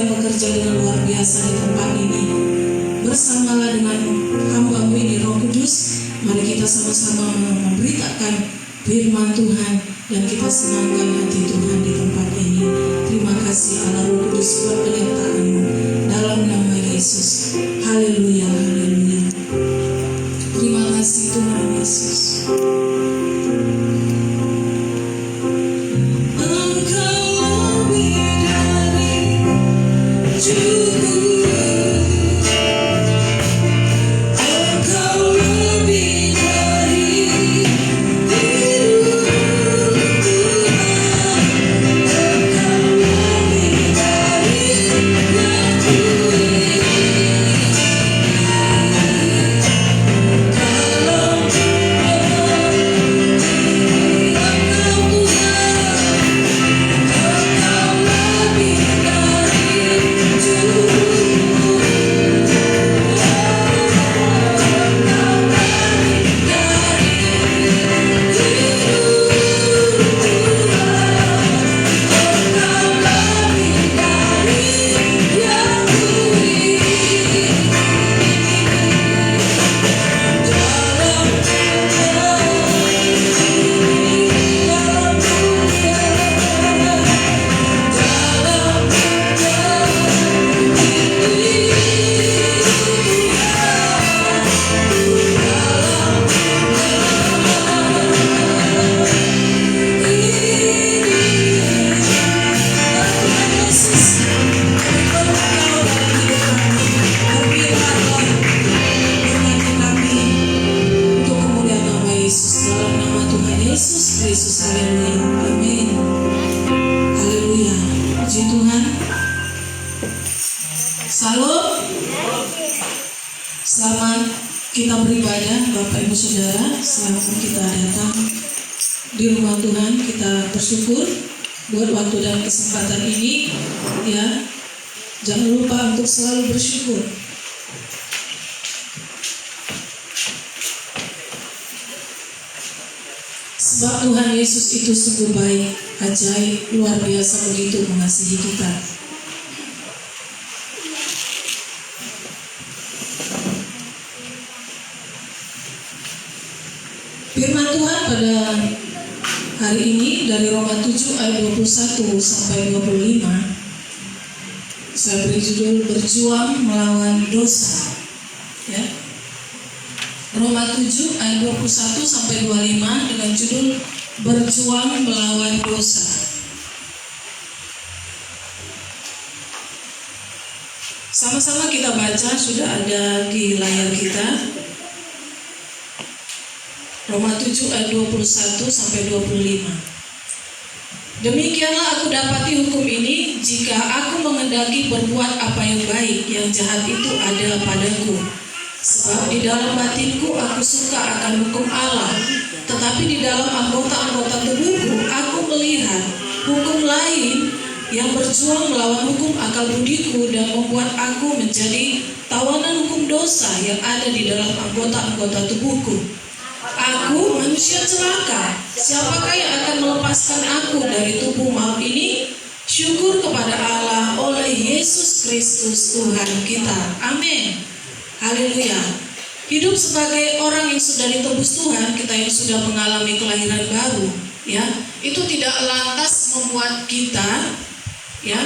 yang bekerja dengan luar biasa di tempat ini. Bersamalah dengan hamba-Mu ini, Roh Kudus, mari kita sama-sama memberitakan firman Tuhan dan kita senangkan hati Tuhan di tempat ini. Terima kasih Allah Roh Kudus buat penyertaan-Mu dalam nama Yesus. Haleluya, haleluya. Terima kasih Tuhan Yesus. Selamat kita beribadah Bapak Ibu Saudara. Selamat kita datang di rumah Tuhan. Kita bersyukur buat waktu dan kesempatan ini. Ya, jangan lupa untuk selalu bersyukur. Sebab Tuhan Yesus itu sungguh baik, ajaib, luar biasa begitu mengasihi kita. Firman Tuhan pada hari ini dari Roma 7 ayat 21 sampai 25. Saya beri judul berjuang melawan dosa. Ya. Roma 7 ayat 21 sampai 25 dengan judul berjuang melawan dosa. Sama-sama kita baca, sudah ada di layar kita. Roma 7 ayat 21 sampai 25. Demikianlah aku dapati hukum ini, jika aku mengendaki berbuat apa yang baik, yang jahat itu ada padaku. Sebab di dalam batinku aku suka akan hukum Allah, tetapi di dalam anggota-anggota tubuhku aku melihat hukum lain yang berjuang melawan hukum akal budiku dan membuat aku menjadi tawanan hukum dosa yang ada di dalam anggota-anggota tubuhku. Aku manusia celaka, siapakah yang akan melepaskan aku dari tubuh maut ini? Syukur kepada Allah oleh Yesus Kristus Tuhan kita. Amin. Haleluya. Hidup sebagai orang yang sudah ditebus Tuhan, kita yang sudah mengalami kelahiran baru, ya, itu tidak lantas membuat kita, ya,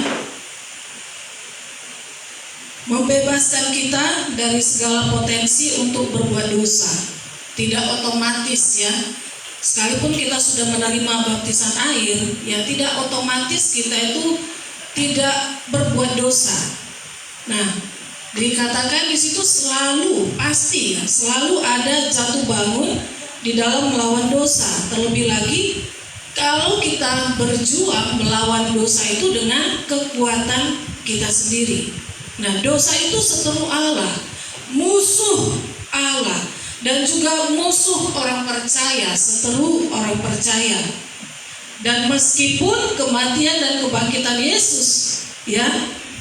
membebaskan kita dari segala potensi untuk berbuat dosa. Tidak otomatis, ya. Sekalipun kita sudah menerima baptisan air, ya tidak otomatis kita itu tidak berbuat dosa. Nah, dikatakan di situ selalu pasti, ya, selalu ada jatuh bangun di dalam melawan dosa. Terlebih lagi kalau kita berjuang melawan dosa itu dengan kekuatan kita sendiri. Nah, dosa itu seteru Allah, musuh Allah, dan juga musuh orang percaya, seteru orang percaya. Dan meskipun kematian dan kebangkitan Yesus, ya,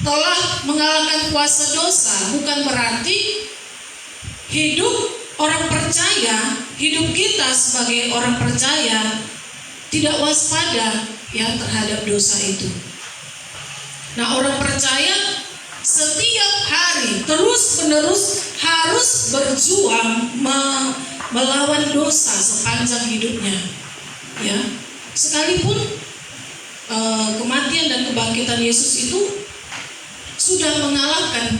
telah mengalahkan kuasa dosa, bukan berarti hidup orang percaya, hidup kita sebagai orang percaya tidak waspada, ya, terhadap dosa itu. Nah, orang percaya terus-menerus harus berjuang melawan dosa sepanjang hidupnya. Ya, sekalipun kematian dan kebangkitan Yesus itu sudah mengalahkan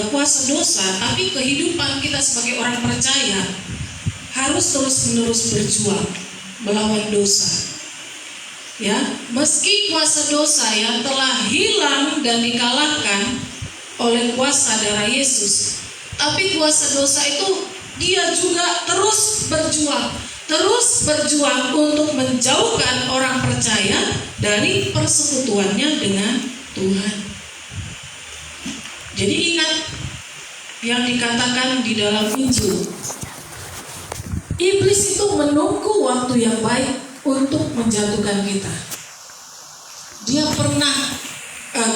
kuasa dosa, tapi kehidupan kita sebagai orang percaya harus terus-menerus berjuang melawan dosa. Ya, meski kuasa dosa yang telah hilang dan dikalahkan oleh kuasa darah Yesus, tapi kuasa dosa itu dia juga terus berjuang untuk menjauhkan orang percaya dari persekutuannya dengan Tuhan. Jadi ingat yang dikatakan di dalam Injil, iblis itu menunggu waktu yang baik untuk menjatuhkan kita.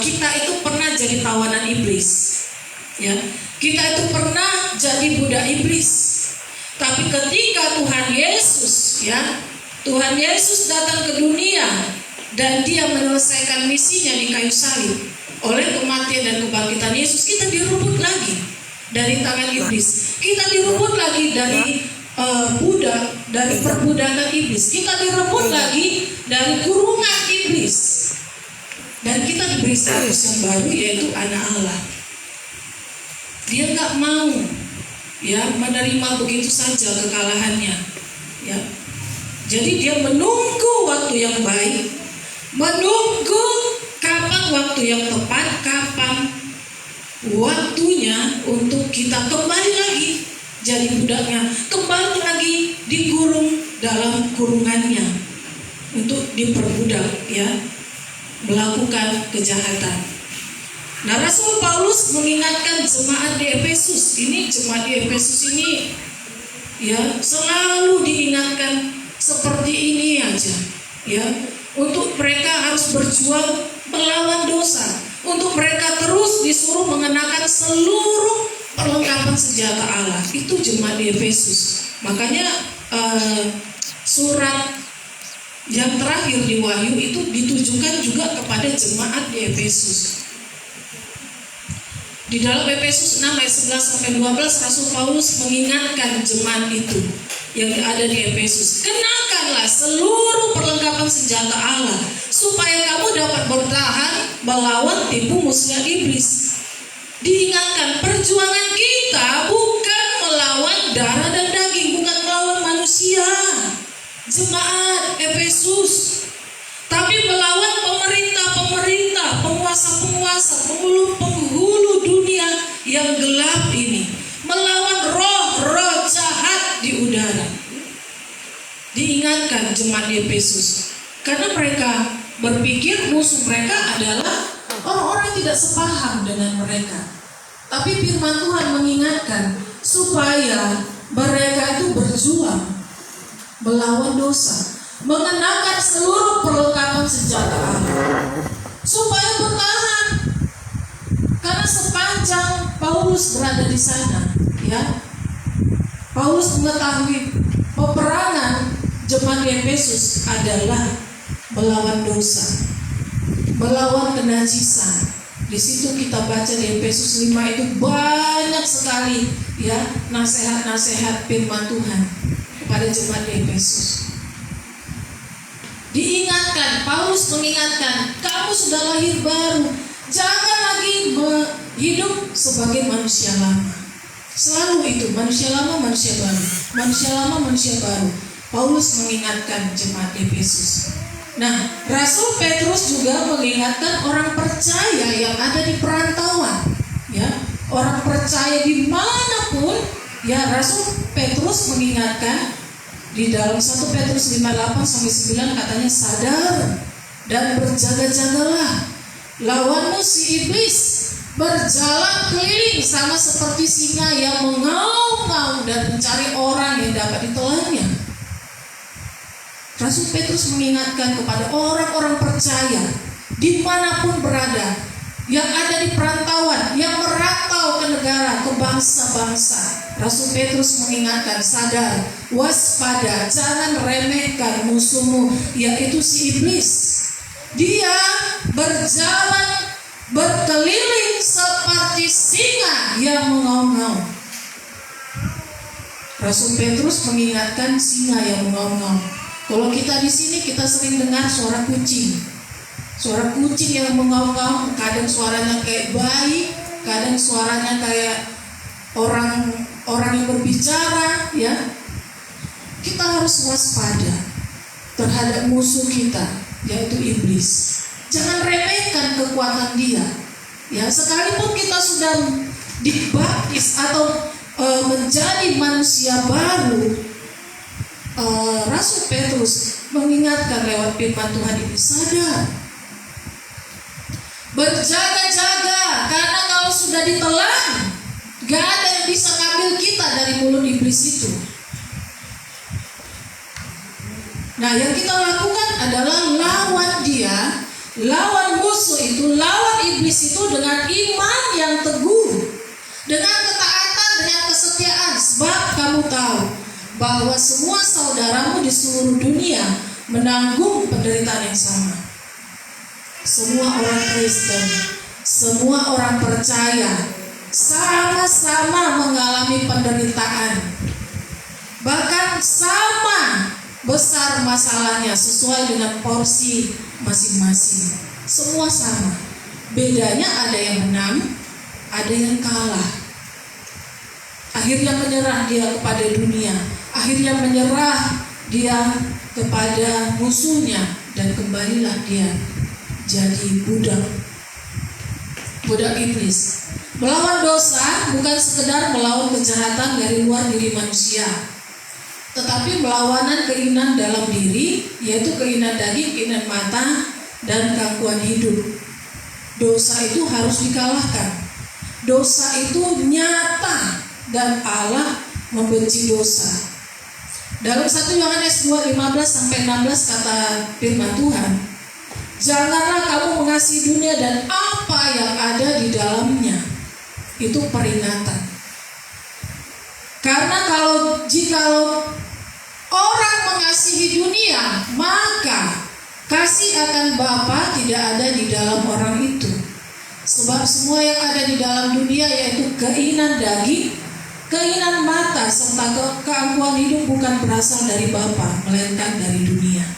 Kita itu pernah jadi tawanan iblis, ya. Kita itu pernah jadi budak iblis. Tapi ketika Tuhan Yesus datang ke dunia dan Dia menyelesaikan misinya di kayu salib, oleh kematian dan kebangkitan Yesus, kita direbut lagi dari tangan iblis. Kita direbut lagi dari dari perbudakan iblis. Kita direbut lagi dari kurungan iblis. Dan kita diberi status yang baru, yaitu anak Allah. Dia nggak mau menerima begitu saja kekalahannya. Ya. Jadi dia menunggu waktu yang baik, menunggu kapan waktu yang tepat, kapan waktunya untuk kita kembali lagi jadi budaknya, kembali lagi dikurung dalam kurungannya untuk diperbudak, ya, melakukan kejahatan. Nah, Rasul Paulus mengingatkan jemaat di Efesus. Jemaat di Efesus ini ya selalu diingatkan seperti ini aja, ya, untuk mereka harus berjuang melawan dosa, untuk mereka terus disuruh mengenakan seluruh perlengkapan senjata Allah. Itu jemaat di Efesus. Makanya surat yang terakhir di Wahyu itu ditujukan juga kepada jemaat di Efesus. Di dalam Efesus 6 ayat 11-12 Rasul Paulus mengingatkan jemaat itu yang ada di Efesus, kenakanlah seluruh perlengkapan senjata Allah supaya kamu dapat bertahan melawan tipu muslihat iblis. Diingatkan, perjuangan kita bukan melawan darah dan daging, bukan melawan manusia, jemaat Efesus, tapi melawan pemerintah-pemerintah, penguasa-penguasa, penghulu dunia yang gelap ini, melawan roh-roh jahat di udara. Diingatkan jemaat di Efesus, karena mereka berpikir musuh mereka adalah orang-orang yang tidak sepaham dengan mereka. Tapi firman Tuhan mengingatkan supaya mereka itu berjuang melawan dosa, mengenakan seluruh perlengkapan senjata Allah supaya bertahan. Karena sepanjang Paulus berada di sana, ya, Paulus mengetahui peperangan jemaat di Efesus adalah melawan dosa, melawan kenajisan. Di situ kita baca di Efesus 5 itu banyak sekali, ya, nasihat-nasihat firman Tuhan kepada jemaat di Efesus. Diingatkan, Paulus mengingatkan, kamu sudah lahir baru, jangan lagi hidup sebagai manusia lama. Selalu itu, manusia lama, manusia baru, manusia lama, manusia baru. Paulus mengingatkan jemaat Efesus. Nah, Rasul Petrus juga mengingatkan orang percaya yang ada di perantauan, ya, orang percaya dimanapun, ya. Rasul Petrus mengingatkan di dalam 1 Petrus 5:8-9 katanya, sadar dan berjaga-jagalah, lawanmu si iblis berjalan keliling sama seperti singa yang mengaum-ngaum dan mencari orang yang dapat ditelannya. Rasul Petrus mengingatkan kepada orang-orang percaya dimanapun berada, yang ada di perantauan, yang merantau ke negara, ke bangsa-bangsa. Rasul Petrus mengingatkan, sadar, waspada, jangan remehkan musuhmu, yaitu si iblis. Dia berjalan berkeliling seperti singa yang mengaum-ngaum. Rasul Petrus mengingatkan singa yang mengaum-ngaum. Kalau kita di sini kita sering dengar suara kucing. Suara kucing yang mengaum-ngaum, kadang suaranya kayak bayi, kadang suaranya kayak orang yang berbicara, ya. Kita harus waspada terhadap musuh kita, yaitu iblis. Jangan remehkan kekuatan dia. Ya, sekalipun kita sudah dibaptis atau menjadi manusia baru, Rasul Petrus mengingatkan lewat firman Tuhan ini, sadar, berjaga-jaga, karena kalau sudah ditelan, gak ada yang bisa ngambil kita dari mulut iblis itu. Nah, yang kita lakukan adalah lawan dia, lawan musuh itu, lawan iblis itu dengan iman yang teguh, dengan ketaatan, dengan kesetiaan. Sebab kamu tahu bahwa semua saudaramu di seluruh dunia menanggung penderitaan yang sama. Semua orang Kristen, semua orang percaya sama-sama mengalami penderitaan. Bahkan sama besar masalahnya sesuai dengan porsi masing-masing. Semua sama. Bedanya ada yang menang, ada yang kalah. Akhirnya menyerah dia kepada dunia, akhirnya menyerah dia kepada musuhnya, dan kembalilah dia jadi budak iblis. Melawan dosa bukan sekedar melawan kejahatan dari luar diri manusia, tetapi melawanan keinginan dalam diri, yaitu keinginan daging, keinginan mata, dan gangguan hidup. Dosa itu harus dikalahkan. Dosa itu nyata, dan Allah membenci dosa. Dalam 1 Yohanes 2:15-16 kata firman Tuhan, janganlah kamu mengasihi dunia dan apa yang ada di dalamnya. Itu peringatan. Karena jikalau orang mengasihi dunia, maka kasih akan Bapa tidak ada di dalam orang itu. Sebab semua yang ada di dalam dunia, yaitu keinginan daging, keinginan mata, serta keangkuhan hidup, bukan berasal dari Bapa, melainkan dari dunia.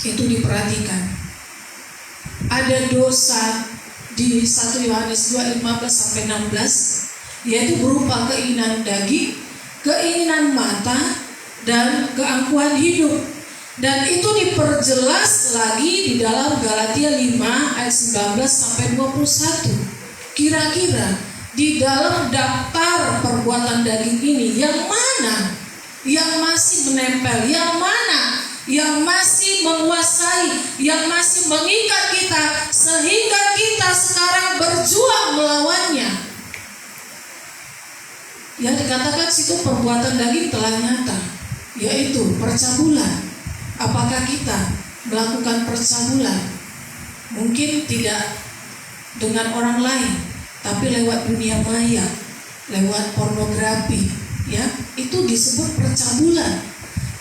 Itu diperhatikan. Ada dosa di 1 Yohanes 2:15-16, yaitu berupa keinginan daging, keinginan mata, dan keangkuhan hidup. Dan itu diperjelas lagi di dalam Galatia 5:19-21. Kira-kira di dalam daftar perbuatan daging ini, yang mana yang masih menempel, yang mana yang masih menguasai, yang masih mengikat kita, sehingga kita sekarang berjuang melawannya? Yang dikatakan situ perbuatan daging telah nyata, yaitu percabulan. Apakah kita melakukan percabulan? Mungkin tidak dengan orang lain, tapi lewat dunia maya, lewat pornografi, ya, itu disebut percabulan.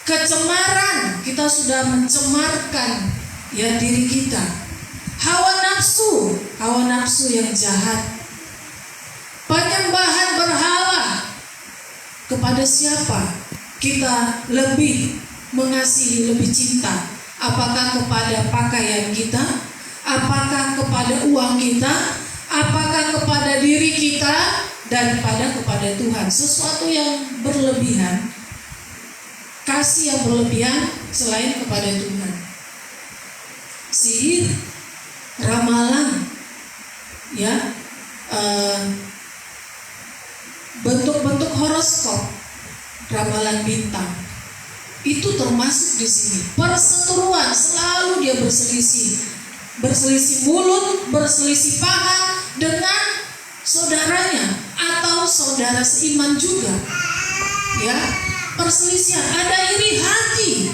Kecemaran, kita sudah mencemarkan, ya, diri kita. Hawa nafsu yang jahat. Penyembahan berhala. Kepada siapa kita lebih mengasihi, lebih cinta? Apakah kepada pakaian kita? Apakah kepada uang kita? Apakah kepada diri kita? Daripada kepada Tuhan? Sesuatu yang berlebihan, kasih yang berlebihan selain kepada Tuhan. Sihir, ramalan, ya, bentuk-bentuk horoskop, ramalan bintang, itu termasuk di sini. Perseteruan, selalu dia berselisih mulut, berselisih paham dengan saudaranya atau saudara seiman juga, ya. Perselisihan, ada iri hati,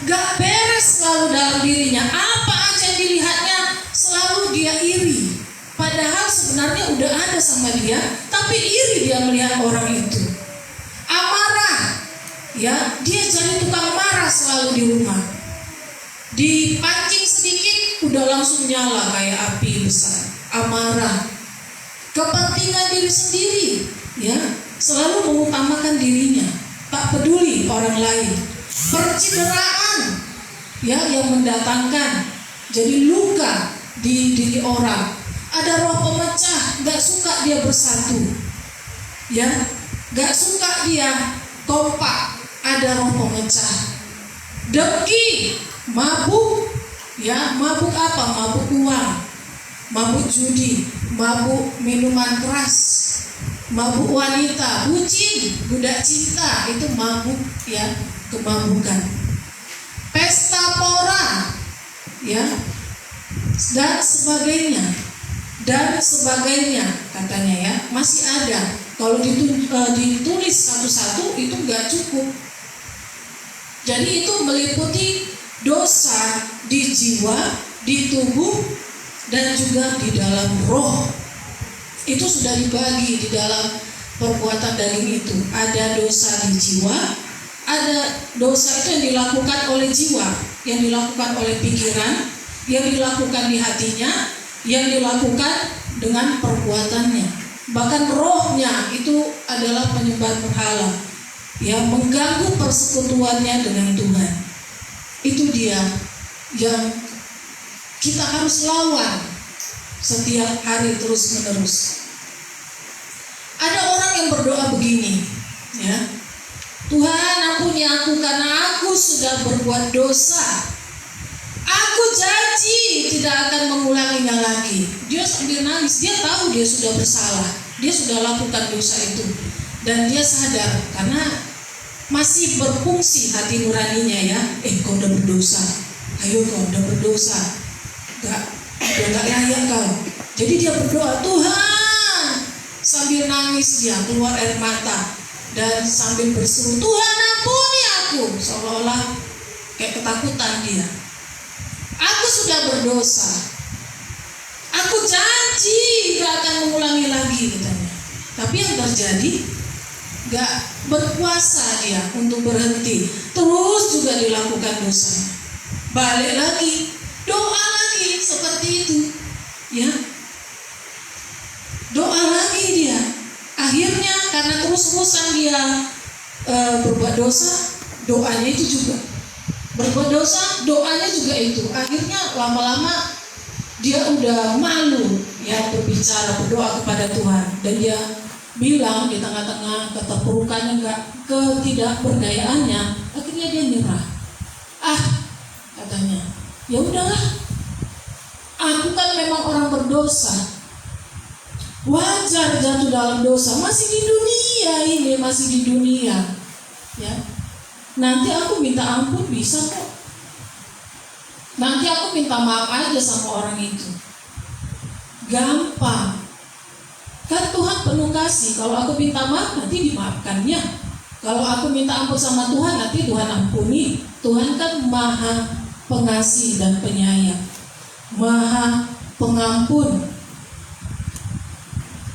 gak beres selalu dalam dirinya. Apa aja yang dilihatnya selalu dia iri, padahal sebenarnya udah ada sama dia, tapi iri dia melihat orang itu. Amarah, ya, dia jadi tukang marah selalu di rumah. Dipancing sedikit udah langsung nyala kayak api besar. Amarah. kepentingan diri sendiri, ya, selalu mengutamakan dirinya, tak peduli orang lain. Percideraan, ya, yang mendatangkan jadi luka di diri orang. Ada roh pemecah, gak suka dia bersatu, ya, gak suka dia kompak. Ada roh pemecah. Dengki, mabuk, ya, mabuk apa? Mabuk uang, mabuk judi, mabuk minuman keras, mabuk wanita, bucin, budak cinta, itu mabuk, ya, kemabukan. Pesta pora, ya, dan sebagainya, katanya, ya, masih ada. Kalau ditulis satu-satu itu nggak cukup. Jadi itu meliputi dosa di jiwa, di tubuh, dan juga di dalam roh. Itu sudah dibagi di dalam perbuatan daging itu. Ada dosa di jiwa, ada dosa itu yang dilakukan oleh jiwa, yang dilakukan oleh pikiran, yang dilakukan di hatinya, yang dilakukan dengan perbuatannya. Bahkan rohnya itu adalah penyembah berhala, yang mengganggu persekutuannya dengan Tuhan. Itu dia yang kita harus lawan setiap hari terus menerus. Ada orang yang berdoa begini, ya, Tuhan ampuni aku karena aku sudah berbuat dosa. Aku janji tidak akan mengulanginya lagi. Dia sambil nangis, dia tahu dia sudah bersalah, dia sudah lakukan dosa itu, dan dia sadar karena masih berfungsi hati nuraninya, ya. Kau udah berdosa, ayo kau udah berdosa, udah layak kau. Jadi dia berdoa, Tuhan, sambil nangis dia keluar air mata dan sambil berseru, Tuhan ampuni aku, seolah-olah kayak ketakutan dia. Aku sudah berdosa, aku janji gak akan mengulangi lagi, katanya. Tapi yang terjadi, gak berpuasa dia untuk berhenti, terus juga dilakukan dosanya. Balik lagi, doa lagi seperti itu, ya, doa lagi dia. Akhirnya karena terus-terusan dia berbuat dosa, doanya itu juga berbuat dosa, doanya juga itu. Akhirnya lama-lama dia udah malu, ya, berbicara, berdoa kepada Tuhan. Dan dia bilang di tengah-tengah keterpurukannya, ketidakberdayaannya, akhirnya dia nyerah. Katanya, ya udahlah, aku kan memang orang berdosa, wajar jatuh dalam dosa, masih di dunia ini, masih di dunia, ya. Nanti aku minta ampun bisa kok. Nanti aku minta maaf aja sama orang itu. Gampang. Kan Tuhan penuh kasih. Kalau aku minta maaf nanti dimaafkannya. Kalau aku minta ampun sama Tuhan nanti Tuhan ampuni. Tuhan kan Maha Pengasih dan Penyayang, Maha Pengampun.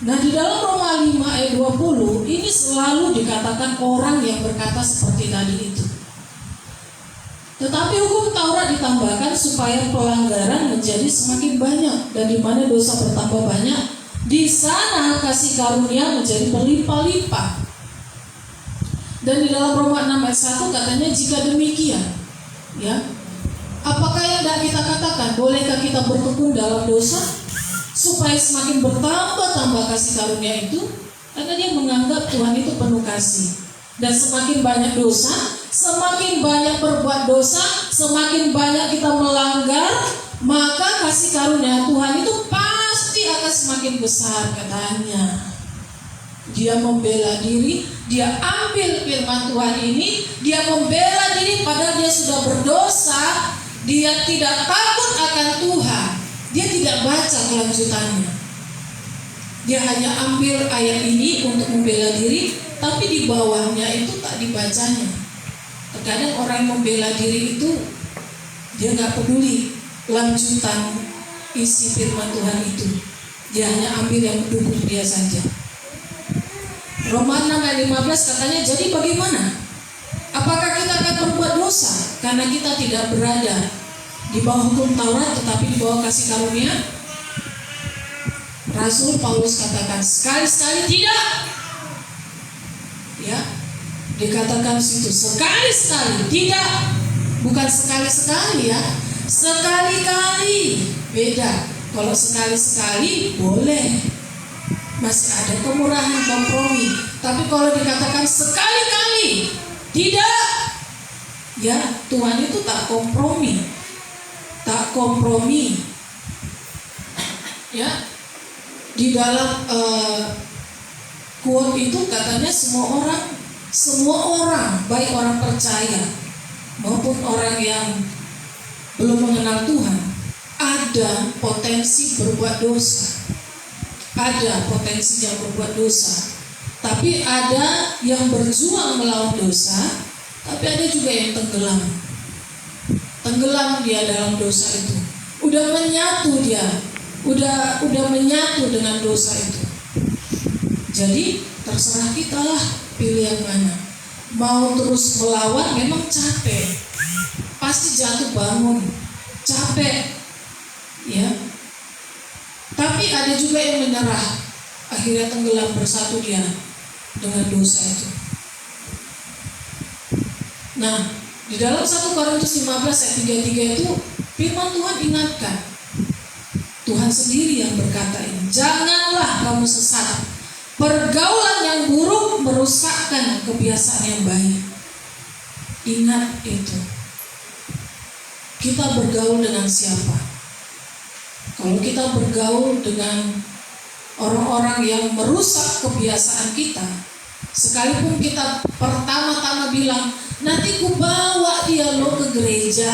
Nah, di dalam Roma 5 ayat 20 ini selalu dikatakan orang yang berkata seperti tadi itu. Tetapi hukum Taurat ditambahkan supaya pelanggaran menjadi semakin banyak, dan di mana dosa bertambah banyak, di sana kasih karunia menjadi berlimpah-limpah. Dan di dalam Roma 6 ayat 1 katanya, jika demikian, ya, apakah yang tidak kita katakan, bolehkah kita bertekun dalam dosa supaya semakin bertambah-tambah kasih karunia itu? Karena dia menganggap Tuhan itu penuh kasih. Dan semakin banyak dosa, semakin banyak berbuat dosa, semakin banyak kita melanggar, maka kasih karunia Tuhan itu pasti akan semakin besar, katanya. Dia membela diri, dia ambil firman Tuhan ini, dia membela diri padahal dia sudah berdosa, dia tidak takut akan Tuhan. Dia tidak baca kelanjutannya. Dia hanya ambil ayat ini untuk membela diri, tapi di bawahnya itu tak dibacanya. Terkadang orang yang membela diri itu dia nggak peduli lanjutan isi firman Tuhan itu. Dia hanya ambil yang mendukung dia saja. Roma 6 ayat 15 katanya, jadi bagaimana? Apakah kita akan berbuat dosa karena kita tidak berada di bawah hukum Taurat tetapi di bawah kasih karunia? Rasul Paulus katakan sekali-sekali tidak. Ya, dikatakan situ sekali-sekali tidak, bukan sekali-sekali ya, sekali-kali. Beda. Kalau sekali-sekali boleh, masih ada kemurahan, kompromi. Tapi kalau dikatakan sekali-kali tidak, ya Tuhan itu tak kompromi, tak kompromi. Ya, di dalam quote itu katanya semua orang, baik orang percaya maupun orang yang belum mengenal Tuhan, ada potensi berbuat dosa. Ada potensinya berbuat dosa. Tapi ada yang berjuang melawan dosa, tapi ada juga yang tenggelam. Tenggelam dia dalam dosa itu. Udah menyatu dia. Udah menyatu dengan dosa itu. Jadi terserah kita lah pilih yang mana. Mau terus melawan memang capek. Pasti jatuh bangun. Capek. Ya. Tapi ada juga yang menyerah, akhirnya tenggelam bersatu dia dengan dosa itu. Nah, di dalam 1 Korintus 15 ayat 33 itu firman Tuhan ingatkan. Tuhan sendiri yang berkata ini, janganlah kamu sesat. Pergaulan yang buruk merusakkan kebiasaan yang baik. Ingat itu. Kita bergaul dengan siapa? Kalau kita bergaul dengan orang-orang yang merusak kebiasaan kita, sekalipun kita pertama-tama bilang, nanti ku bawa dia lo ke gereja,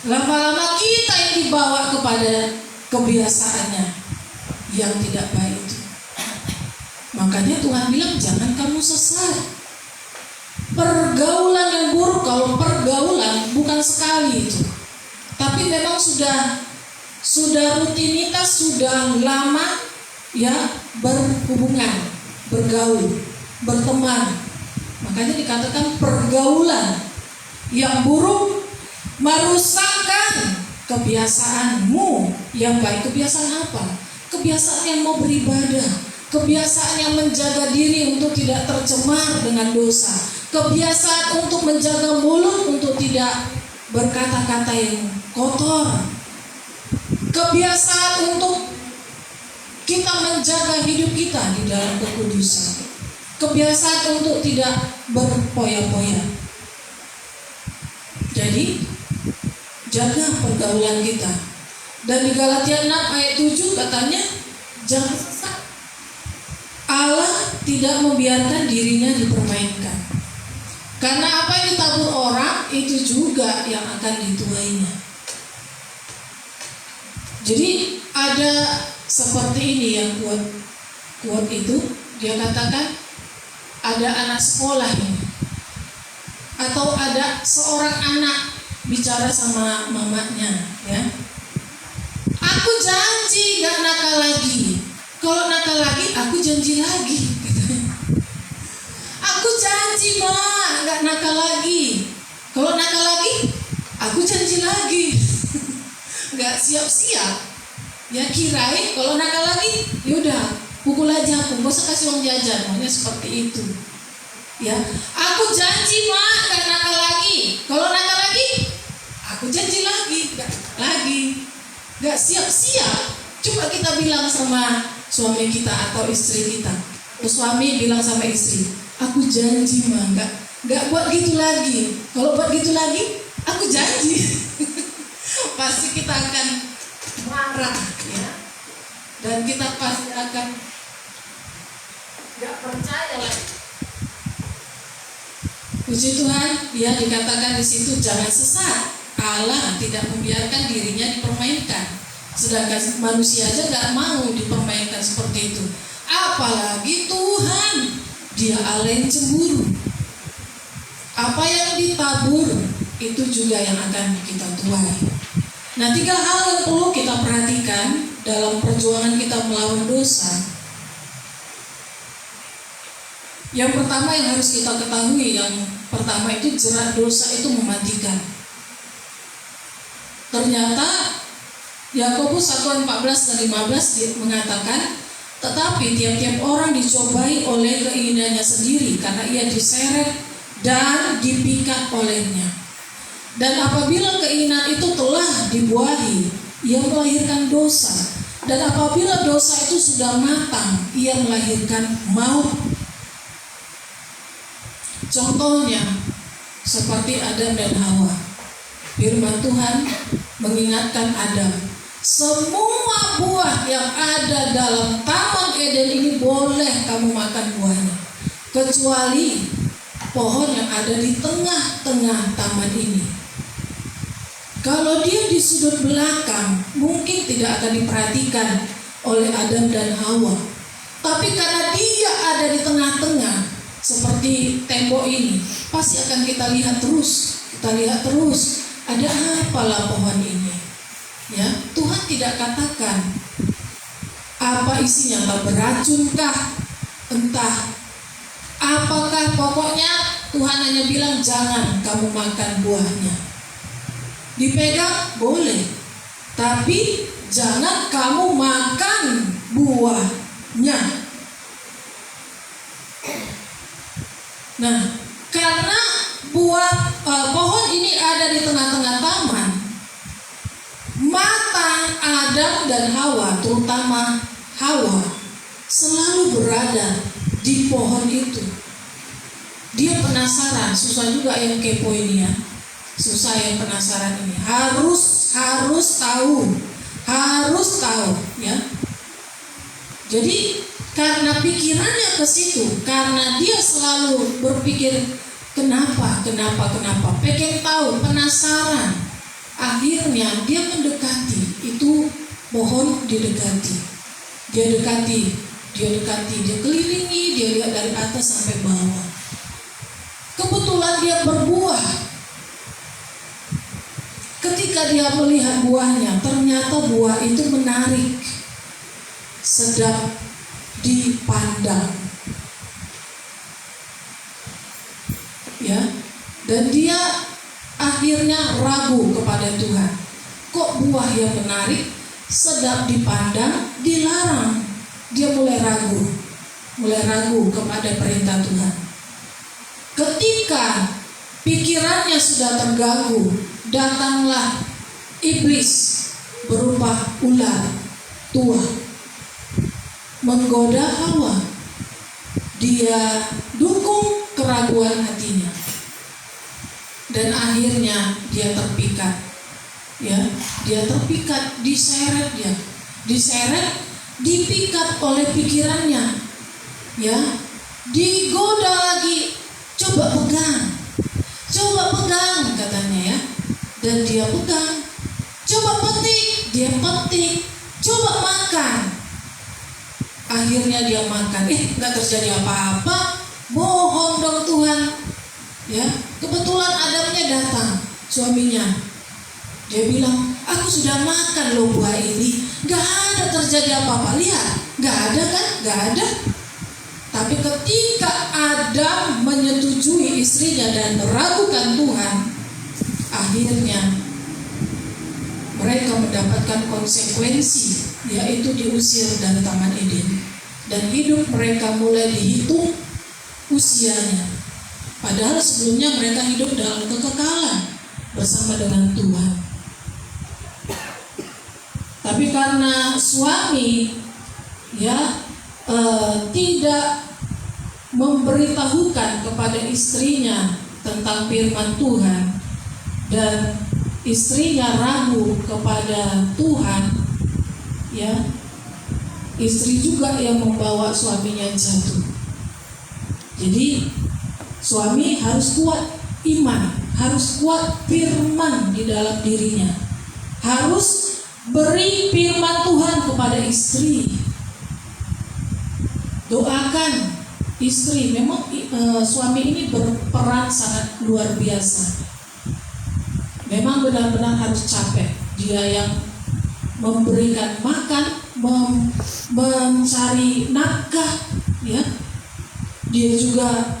lama-lama kita yang dibawa kepada kebiasaannya yang tidak baik itu. Makanya Tuhan bilang, jangan kamu sesat. Pergaulan yang buruk, kalau pergaulan bukan sekali itu, tapi memang sudah rutinitas, sudah lama ya berhubungan, bergaul, berteman. Makanya dikatakan pergaulan yang buruk merusakkan kebiasaanmu yang baik. Kebiasaan apa? Kebiasaan yang mau beribadah, kebiasaan yang menjaga diri untuk tidak tercemar dengan dosa, kebiasaan untuk menjaga mulut untuk tidak berkata-kata yang kotor, kebiasaan untuk kita menjaga hidup kita di dalam kekudusan, kebiasaan untuk tidak berpoya-poya. Jadi jaga pergaulan kita. Dan di Galatia 6 ayat 7 katanya, jangan sesat. Allah tidak membiarkan dirinya dipermainkan. Karena apa yang ditabur orang itu juga yang akan dituainya. Jadi ada seperti ini yang kuat itu, dia katakan ada anak sekolah ini, atau ada seorang anak bicara sama mamanya, ya, aku janji gak nakal lagi. Kalau nakal lagi, aku janji lagi. Aku janji ma, gak nakal lagi. Kalau nakal lagi, aku janji lagi. Gak siap-siap. Ya kirain kalau nakal lagi, yaudah pukul aja aku, gak usah kasih uang jajan. Makanya seperti itu. Ya, aku janji ma, gak nakal lagi. Kalau nakal lagi, aku janji lagi, gak siap-siap. Coba kita bilang sama suami kita atau istri kita. Suami bilang sama istri, aku janji ma, gak buat gitu lagi. Kalau buat gitu lagi, aku janji. Pasti kita akan marah, ya. Dan kita pasti akan gak percaya lagi. Puji Tuhan, ya dikatakan di situ jangan sesat. Allah tidak membiarkan dirinya dipermainkan. Sedangkan manusia aja gak mau dipermainkan seperti itu. Apalagi Tuhan, Dia Allah yang cemburu. Apa yang ditabur itu juga yang akan kita tuai. Nah, 3 hal yang perlu kita perhatikan dalam perjuangan kita melawan dosa. Yang pertama yang harus kita ketahui, yang pertama itu jerat dosa itu mematikan. Ternyata Yakobus 1 ayat 14 dan 15 mengatakan, tetapi tiap-tiap orang dicobai oleh keinginannya sendiri, karena ia diseret dan dipikat olehnya. Dan apabila keinginan itu telah dibuahi, ia melahirkan dosa. Dan apabila dosa itu sudah matang, ia melahirkan maut. Contohnya seperti Adam dan Hawa. Firman Tuhan mengingatkan Adam, semua buah yang ada dalam Taman Eden ini boleh kamu makan buahnya, kecuali pohon yang ada di tengah-tengah taman ini. Kalau dia di sudut belakang, mungkin tidak akan diperhatikan oleh Adam dan Hawa. Tapi karena dia ada di tengah-tengah, seperti tembok ini, pasti akan kita lihat terus. Ada apalah pohon ini? Ya, Tuhan tidak katakan apa isinya, entah beracunkah, entah apakah, pokoknya Tuhan hanya bilang jangan kamu makan buahnya. Dipegang boleh, tapi jangan kamu makan buahnya. Nah, karena pohon ini ada di tengah-tengah taman, mata Adam dan Hawa, terutama Hawa, selalu berada di pohon itu. Dia penasaran, susah juga yang kepo ini ya. Susah yang penasaran ini. Harus tahu ya. Jadi karena pikirannya ke situ, karena dia selalu berpikir kenapa, pengen tahu, penasaran. Akhirnya dia mendekati itu pohon, dia dekati, dia kelilingi, dia lihat dari atas sampai bawah. Kebetulan dia berbuah. Ketika dia melihat buahnya, ternyata buah itu menarik, sedap dipandang. Ya, dan dia akhirnya ragu kepada Tuhan. Kok buah yang menarik, sedap dipandang, dilarang? Dia mulai ragu kepada perintah Tuhan. Ketika pikirannya sudah terganggu, datanglah iblis berupa ular tua menggoda Hawa. Dia dukung keraguan hatinya. Dan akhirnya dia terpikat. Ya, dia terpikat, diseret, dipikat oleh pikirannya. Ya, digoda lagi, coba pegang katanya ya. Dan dia pegang. Coba petik, dia petik. Coba makan. Akhirnya dia makan. Gak terjadi apa-apa. Bohong dong Tuhan. Ya, kebetulan Adamnya datang, suaminya. Dia bilang, aku sudah makan loh buah ini, gak ada terjadi apa-apa. Lihat, gak ada kan? Gak ada. Tapi ketika Adam menyetujui istrinya dan meragukan Tuhan, akhirnya mereka mendapatkan konsekuensi, yaitu diusir dari Taman Eden. Dan hidup mereka mulai dihitung usianya. Padahal sebelumnya mereka hidup dalam kekekalan bersama dengan Tuhan. Tapi karena suami tidak memberitahukan kepada istrinya tentang firman Tuhan, dan istrinya ragu kepada Tuhan, ya, istri juga yang membawa suaminya jatuh. Jadi suami harus kuat iman, harus kuat firman di dalam dirinya, harus beri firman Tuhan kepada istri. Doakan istri. Memang suami ini berperan sangat luar biasa. Memang benar-benar harus capek. Dia yang memberikan makan, mencari nafkah, ya. Dia juga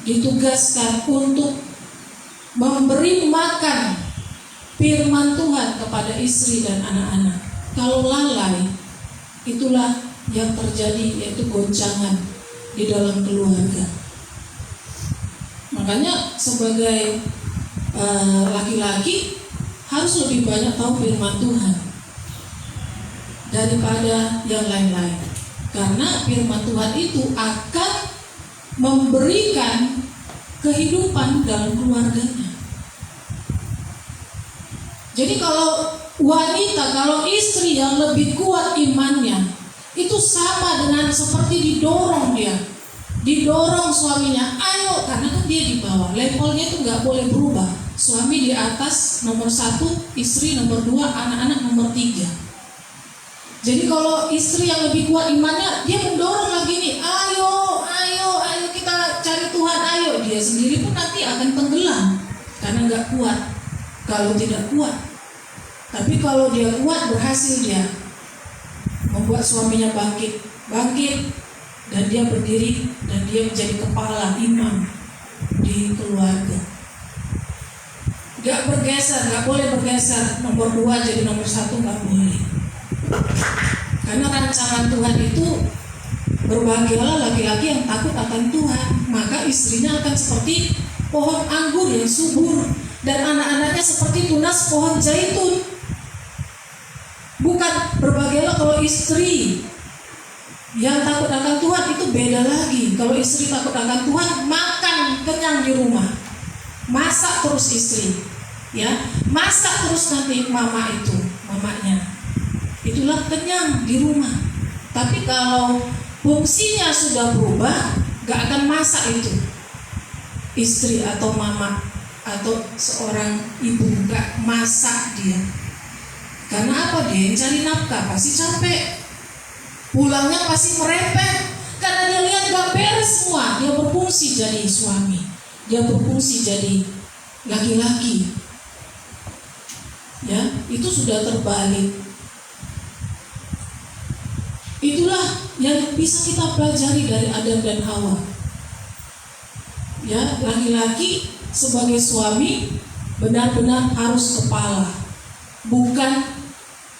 ditugaskan untuk memberi makan firman Tuhan kepada istri dan anak-anak. Kalau lalai, itulah yang terjadi, yaitu goncangan di dalam keluarga. Makanya sebagai laki-laki harus lebih banyak tahu firman Tuhan daripada yang lain-lain. Karena firman Tuhan itu akan memberikan kehidupan dalam keluarganya. Jadi kalau wanita, kalau istri yang lebih kuat imannya, itu sama dengan seperti didorong dia, didorong suaminya, ayo, karena kan dia di bawah, levelnya itu nggak boleh berubah. Suami di atas nomor 1, istri nomor 2, anak-anak nomor 3. Jadi kalau istri yang lebih kuat imannya, dia mendorong lagi nih, ayo kita cari Tuhan, ayo. Dia sendiri pun nanti akan tenggelam karena nggak kuat. Kalau tidak kuat, tapi kalau dia kuat, berhasil dia membuat suaminya bangkit, dan dia berdiri dan dia menjadi kepala imam di keluarga. Gak bergeser, gak boleh bergeser nomor 2 jadi nomor 1, gak boleh. Karena rancangan Tuhan itu, berbahagialah laki-laki yang takut akan Tuhan, maka istrinya akan seperti pohon anggur yang subur dan anak-anaknya seperti tunas pohon zaitun. Bukan berbahagialah kalau istri yang takut akan Tuhan, itu beda lagi. Kalau istri takut akan Tuhan, makan kenyang di rumah, masak terus istri, ya, masak terus nanti mamanya, itulah kenyang di rumah. Tapi kalau fungsinya sudah berubah, gak akan masak itu istri atau mama atau seorang ibu, gak masak dia. Karena apa? Dia yang cari nafkah, pasti capek, pulangnya pasti merepet, karena dia lihat gak beres semua. Dia berfungsi jadi suami, dia berfungsi jadi laki-laki, ya, itu sudah terbalik. Itulah yang bisa kita pelajari dari Adam dan Hawa. Ya, laki-laki sebagai suami benar-benar harus kepala, bukan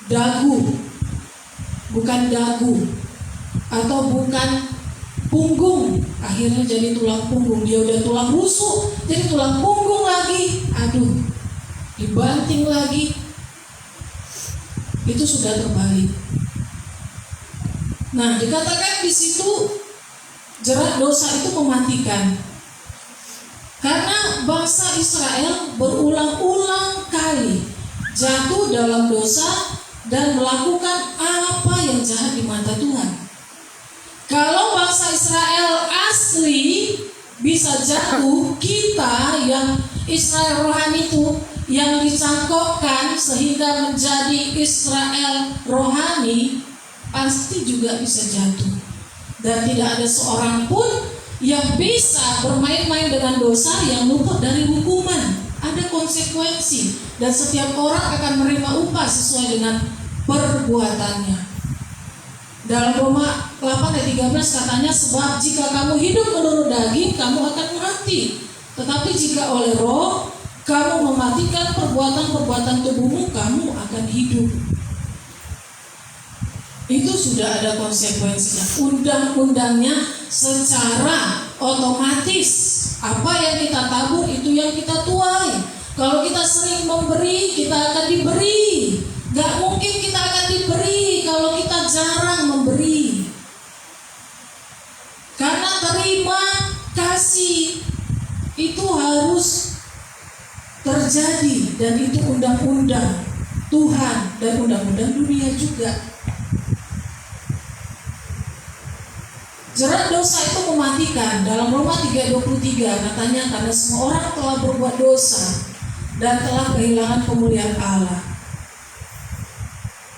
dagu, atau bukan punggung. Akhirnya jadi tulang punggung. Dia udah tulang rusuk, jadi tulang punggung lagi. Aduh, dibanting lagi. Itu sudah terbalik. Nah, dikatakan di situ jerat dosa itu mematikan. Karena bangsa Israel berulang-ulang kali jatuh dalam dosa dan melakukan apa yang jahat di mata Tuhan. Kalau bangsa Israel asli bisa jatuh, kita yang Israel rohani itu yang dicangkokkan sehingga menjadi Israel rohani, pasti juga bisa jatuh. Dan tidak ada seorang pun yang bisa bermain-main dengan dosa yang luput dari hukuman. Ada konsekuensi, dan setiap orang akan menerima upah sesuai dengan perbuatannya. Dalam Roma 8 ayat 13 katanya, sebab jika kamu hidup menurut daging, kamu akan mati. Tetapi jika oleh roh kamu mematikan perbuatan-perbuatan tubuhmu, kamu akan hidup. Itu sudah ada konsekuensinya. Undang-undangnya secara otomatis. Apa yang kita tabur, itu yang kita tuai. Kalau kita sering memberi, kita akan diberi. Gak mungkin kita akan diberi kalau kita jarang memberi. Karena terima kasih itu harus terjadi, dan itu undang-undang Tuhan dan undang-undang dunia juga. Jerat dosa itu mematikan. Dalam Roma 3:23 katanya, karena semua orang telah berbuat dosa dan telah kehilangan kemuliaan Allah.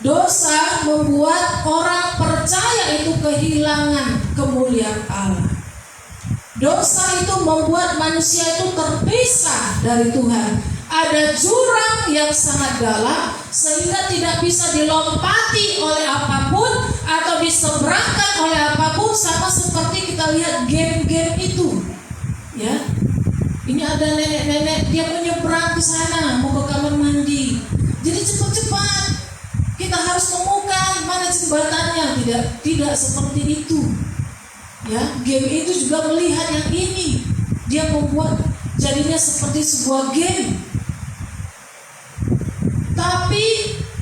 Dosa membuat orang percaya itu kehilangan kemuliaan Allah. Dosa itu membuat manusia itu terpisah dari Tuhan. Ada jurang yang sangat dalam sehingga tidak bisa dilompati oleh apapun atau diseberangkan oleh apapun, sama seperti kita lihat game-game itu. Ya. Ini ada nenek-nenek, dia menyeberang ke sana mau ke kamar mandi. harus menemukan mana jembatannya. Tidak seperti itu. Ya, game itu juga melihat yang ini. Dia membuat jadinya seperti sebuah game. Tapi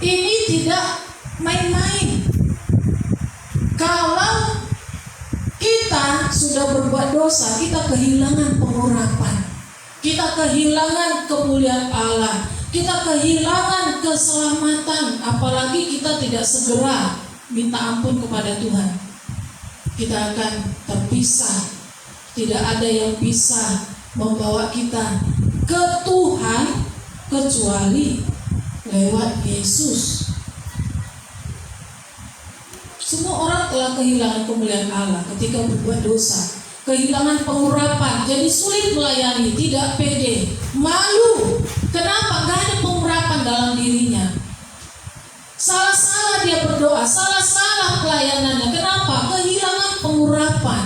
ini tidak main-main. Kalau kita sudah berbuat dosa, kita kehilangan pengurapan, kita kehilangan kemuliaan Allah, kita kehilangan keselamatan. Apalagi kita tidak segera minta ampun kepada Tuhan, kita akan terpisah. Tidak ada yang bisa membawa kita ke Tuhan kecuali lewat Yesus. Semua orang telah kehilangan kemuliaan Allah ketika berbuat dosa, kehilangan pengurapan, jadi sulit melayani, tidak pede, malu. Kenapa? Gak ada pengurapan dalam dirinya. Salah-salah dia berdoa, salah-salah pelayanannya. Kenapa? Kehilangan pengurapan.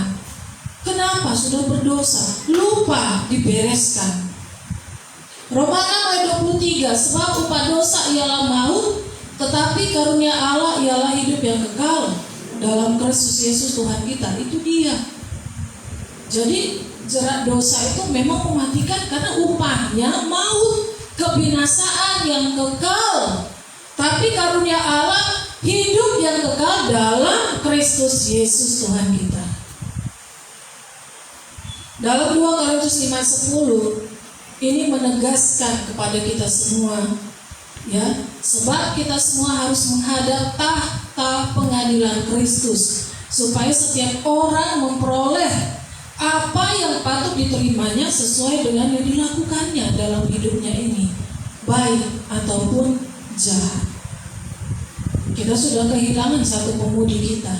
Kenapa? Sudah berdosa, lupa dibereskan. Roma 6 ayat 23, sebab upah dosa ialah maut, tetapi karunia Allah ialah hidup yang kekal dalam Kristus Yesus Tuhan kita. Itu dia. Jadi jerat dosa itu memang mematikan karena upahnya maut, kebinasaan yang kekal. Tapi karunia Allah hidup yang kekal dalam Kristus Yesus Tuhan kita. Dalam 2 Korintus 5:10 ini menegaskan kepada kita semua, ya, sebab kita semua harus menghadap tahta pengadilan Kristus, supaya setiap orang memperoleh apa yang patut diterimanya sesuai dengan yang dilakukannya dalam hidupnya ini, baik ataupun jahat. Kita sudah kehilangan satu pemudi kita.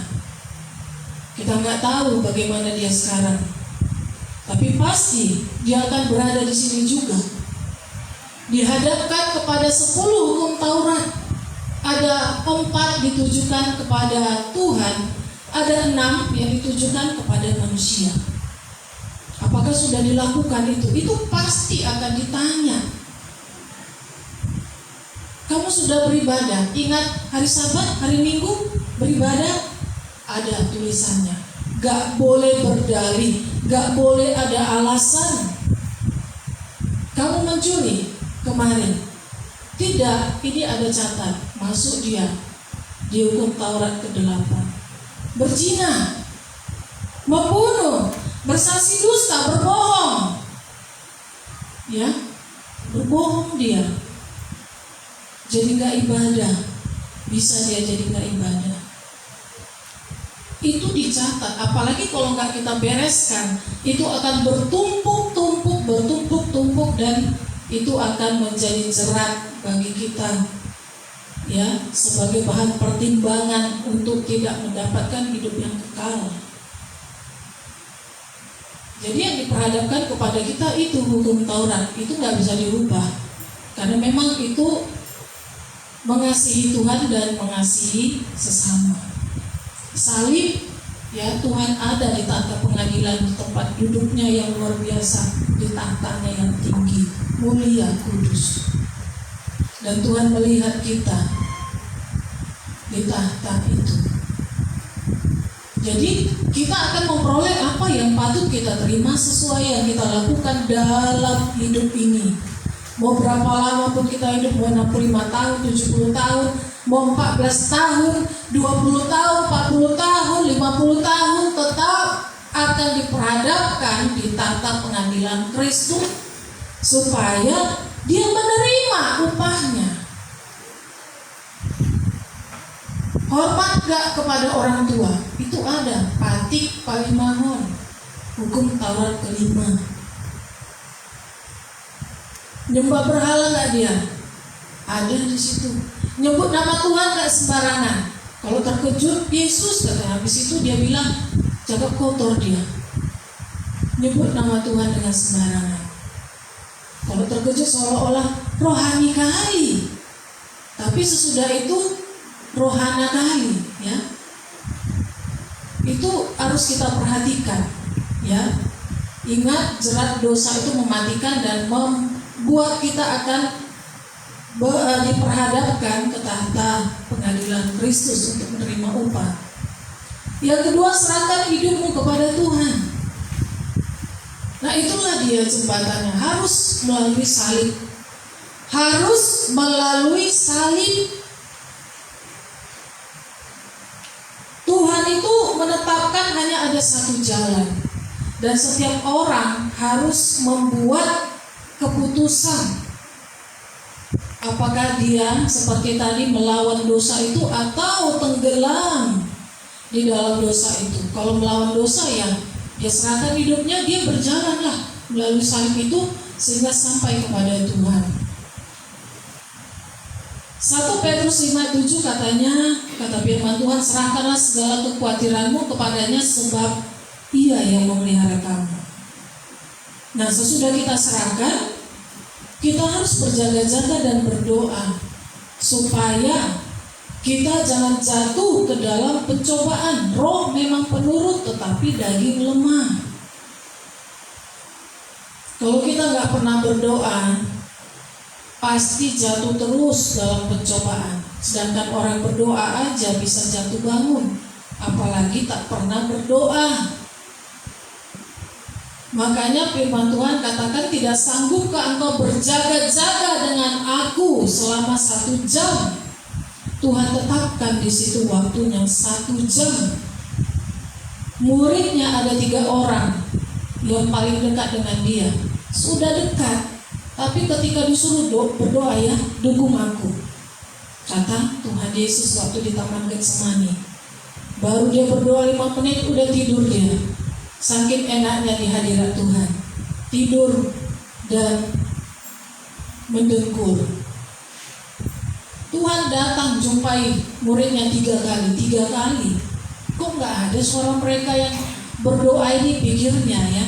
Kita nggak tahu bagaimana dia sekarang. Tapi pasti dia akan berada di sini juga. Dihadapkan kepada 10 hukum Taurat. Ada 4 ditujukan kepada Tuhan, ada 6 yang ditujukan kepada manusia. Apakah sudah dilakukan itu? Itu pasti akan ditanya. Kamu sudah beribadah? Ingat hari Sabat, hari Minggu beribadah? Ada tulisannya. Gak boleh berdalih, gak boleh ada alasan. Kamu mencuri kemarin? Tidak, ini ada catat, masuk dia di hukum Taurat ke-8. Berzina, membunuh, bersaksi dusta, berbohong. Ya, berbohong dia. Jadi gak ibadah, bisa dia jadi gak ibadah. Itu dicatat, apalagi kalau nggak kita bereskan, itu akan bertumpuk, dan itu akan menjadi jerat bagi kita, ya, sebagai bahan pertimbangan untuk tidak mendapatkan hidup yang kekal. Jadi yang diperhadapkan kepada kita itu hukum Taurat, itu nggak bisa dirubah, karena memang itu mengasihi Tuhan dan mengasihi sesama. Salib, ya, Tuhan ada di tahta pengadilan, di tempat duduknya yang luar biasa, di tahtanya yang tinggi, mulia, kudus. Dan Tuhan melihat kita di tahta itu. Jadi kita akan memperoleh apa yang patut kita terima sesuai yang kita lakukan dalam hidup ini. Mau berapa lama pun kita hidup, mau 65 tahun, 70 tahun, mau 14 tahun, 20 tahun, 40 tahun, 50 tahun, tetap akan diperhadapkan di tahta pengadilan Kristus supaya dia menerima upahnya. Hormat gak kepada orang tua? Itu ada, patik palimahon, hukum Taurat ke-5. Nyembah berhala gak dia? Ada di situ. Nyebut nama Tuhan gak sembarangan. Kalau terkejut, Yesus kata. Habis itu dia bilang, jaga kotor dia. Nyebut nama Tuhan dengan sembarangan. Kalau terkejut seolah-olah rohani kali, tapi sesudah itu rohana kali, ya. Itu harus kita perhatikan, ya. Ingat, jerat dosa itu mematikan dan membuat kita akan diperhadapkan ke tahta pengadilan Kristus untuk menerima upah. Yang kedua, serahkan hidupmu kepada Tuhan. Nah, itulah dia jembatannya, harus melalui salib. Harus melalui salib. Tuhan itu menetapkan hanya ada satu jalan, dan setiap orang harus membuat keputusan. Apakah dia seperti tadi melawan dosa itu atau tenggelam di dalam dosa itu. Kalau melawan dosa, ya dia serahkan hidupnya, dia berjalanlah melalui salib itu sehingga sampai kepada Tuhan. 1 Petrus 5:7 kata firman Tuhan, serahkanlah segala kekhawatiranmu kepadanya sebab Ia yang memelihara kamu. Nah, sesudah kita serahkan, kita harus berjaga-jaga dan berdoa supaya kita jangan jatuh ke dalam pencobaan. Roh memang penurut, tetapi daging lemah. Kalau kita nggak pernah berdoa, pasti jatuh terus dalam pencobaan. Sedangkan orang berdoa aja bisa jatuh bangun, apalagi tak pernah berdoa. Makanya firman Tuhan katakan, tidak sanggupkah engkau berjaga-jaga dengan aku selama 1 jam? Tuhan tetapkan di situ waktunya 1 jam. Muridnya ada 3 orang yang paling dekat dengan dia, sudah dekat, tapi ketika disuruh berdoa, ya, dukung aku, kata Tuhan Yesus waktu di Taman Getsemani. Baru dia berdoa 5 menit udah tidur dia, saking enaknya di hadirat Tuhan, tidur dan mendengkur. Tuhan datang jumpai muridnya 3 kali. Kok nggak ada suara mereka yang berdoa ini, pikirnya ya.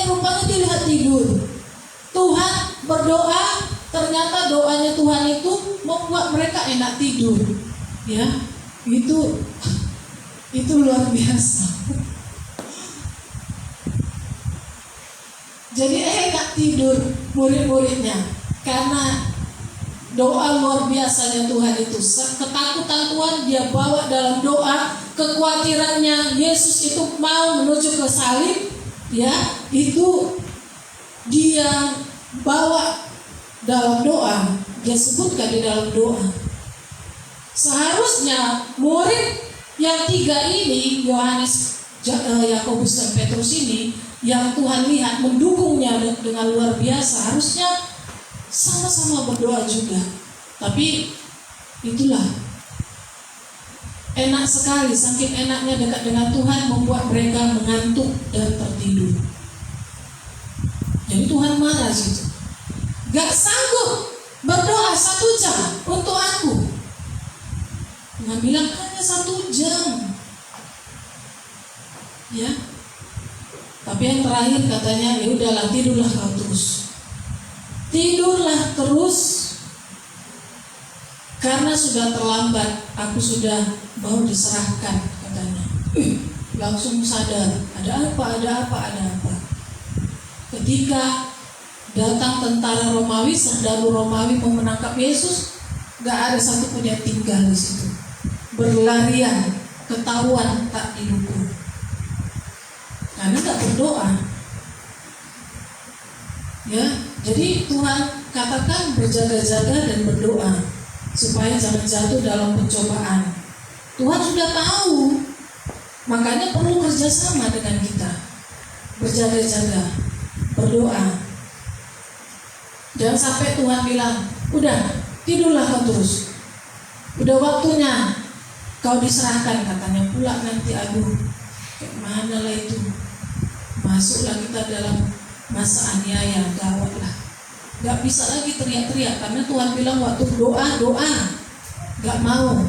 Rupanya dilihat tidur. Tuhan berdoa, ternyata doanya Tuhan itu membuat mereka enak tidur. Ya, itu luar biasa. Jadi enak tidur murid-muridnya karena doa luar biasanya Tuhan itu. Ketakutan Tuhan dia bawa dalam doa, kekhawatirannya Yesus itu mau menuju ke salib, ya, itu dia bawa dalam doa, dia sebutkan di dalam doa. Seharusnya murid yang 3 ini, Yohanes, Yakobus dan Petrus ini, yang Tuhan lihat mendukungnya dengan luar biasa, harusnya sama-sama berdoa juga. Tapi itulah, enak sekali, saking enaknya dekat dengan Tuhan membuat mereka mengantuk dan tertidur. Jadi Tuhan marah situ. Gak sanggup berdoa 1 jam untuk aku. Tuhan bilang hanya 1 jam. Ya. Tapi yang terakhir katanya, ya udahlah, tidurlah kau terus. Tidurlah terus. Karena sudah terlambat, aku sudah mau diserahkan, katanya. Langsung sadar, ada apa. Ketika datang tentara Romawi, serdaru Romawi mau menangkap Yesus, gak ada satupun yang tinggal di situ. Berlarian, ketahuan tak didukung. Karena tak berdoa. Ya, jadi Tuhan katakan berjaga-jaga dan berdoa supaya jangan jatuh dalam pencobaan. Tuhan sudah tahu, makanya perlu kerjasama dengan kita. Berjaga-jaga, berdoa. Jangan sampai Tuhan bilang, udah tidurlah kau terus, udah waktunya kau diserahkan, katanya pula nanti. Aduh, kayak mana lah itu, masuklah kita dalam masa aniaya, gawat lah. Gak bisa lagi teriak-teriak, karena Tuhan bilang waktu doa, gak mau.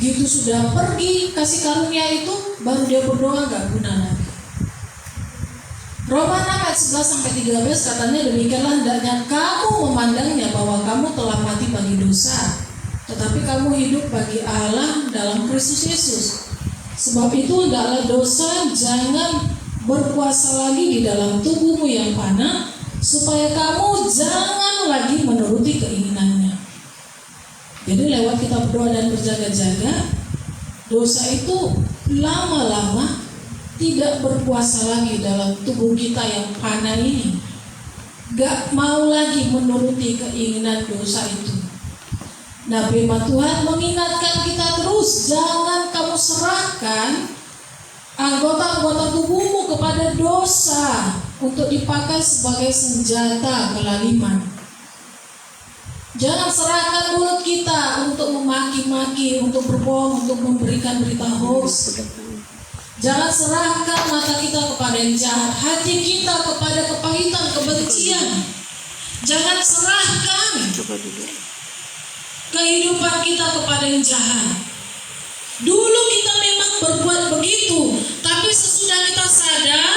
Gitu sudah pergi kasih karunia itu, baru dia berdoa, gak guna lagi. Roma 6 ayat 11-13 katanya, demikianlah hendaknya kamu memandangnya bahwa kamu telah mati bagi dosa, tetapi kamu hidup bagi Allah dalam Kristus Yesus. Sebab itu hendaklah dosa jangan berkuasa lagi di dalam tubuhmu yang fana, supaya kamu jangan lagi menuruti keinginannya. Jadi lewat kita berdoa dan berjaga-jaga, dosa itu lama-lama tidak berkuasa lagi dalam tubuh kita yang panah ini. Gak mau lagi menuruti keinginan dosa itu. Nah, firman Tuhan mengingatkan kita terus, jangan kamu serahkan anggota-anggota tubuhmu kepada dosa untuk dipakai sebagai senjata kelaliman. Jangan serahkan mulut kita untuk memaki-maki, untuk berbohong, untuk memberikan berita hoax. Jangan serahkan mata kita kepada yang jahat, hati kita kepada kepahitan, kebencian. Jangan serahkan kehidupan kita kepada yang jahat. Dulu kita memang berbuat begitu, tapi sesudah kita sadar,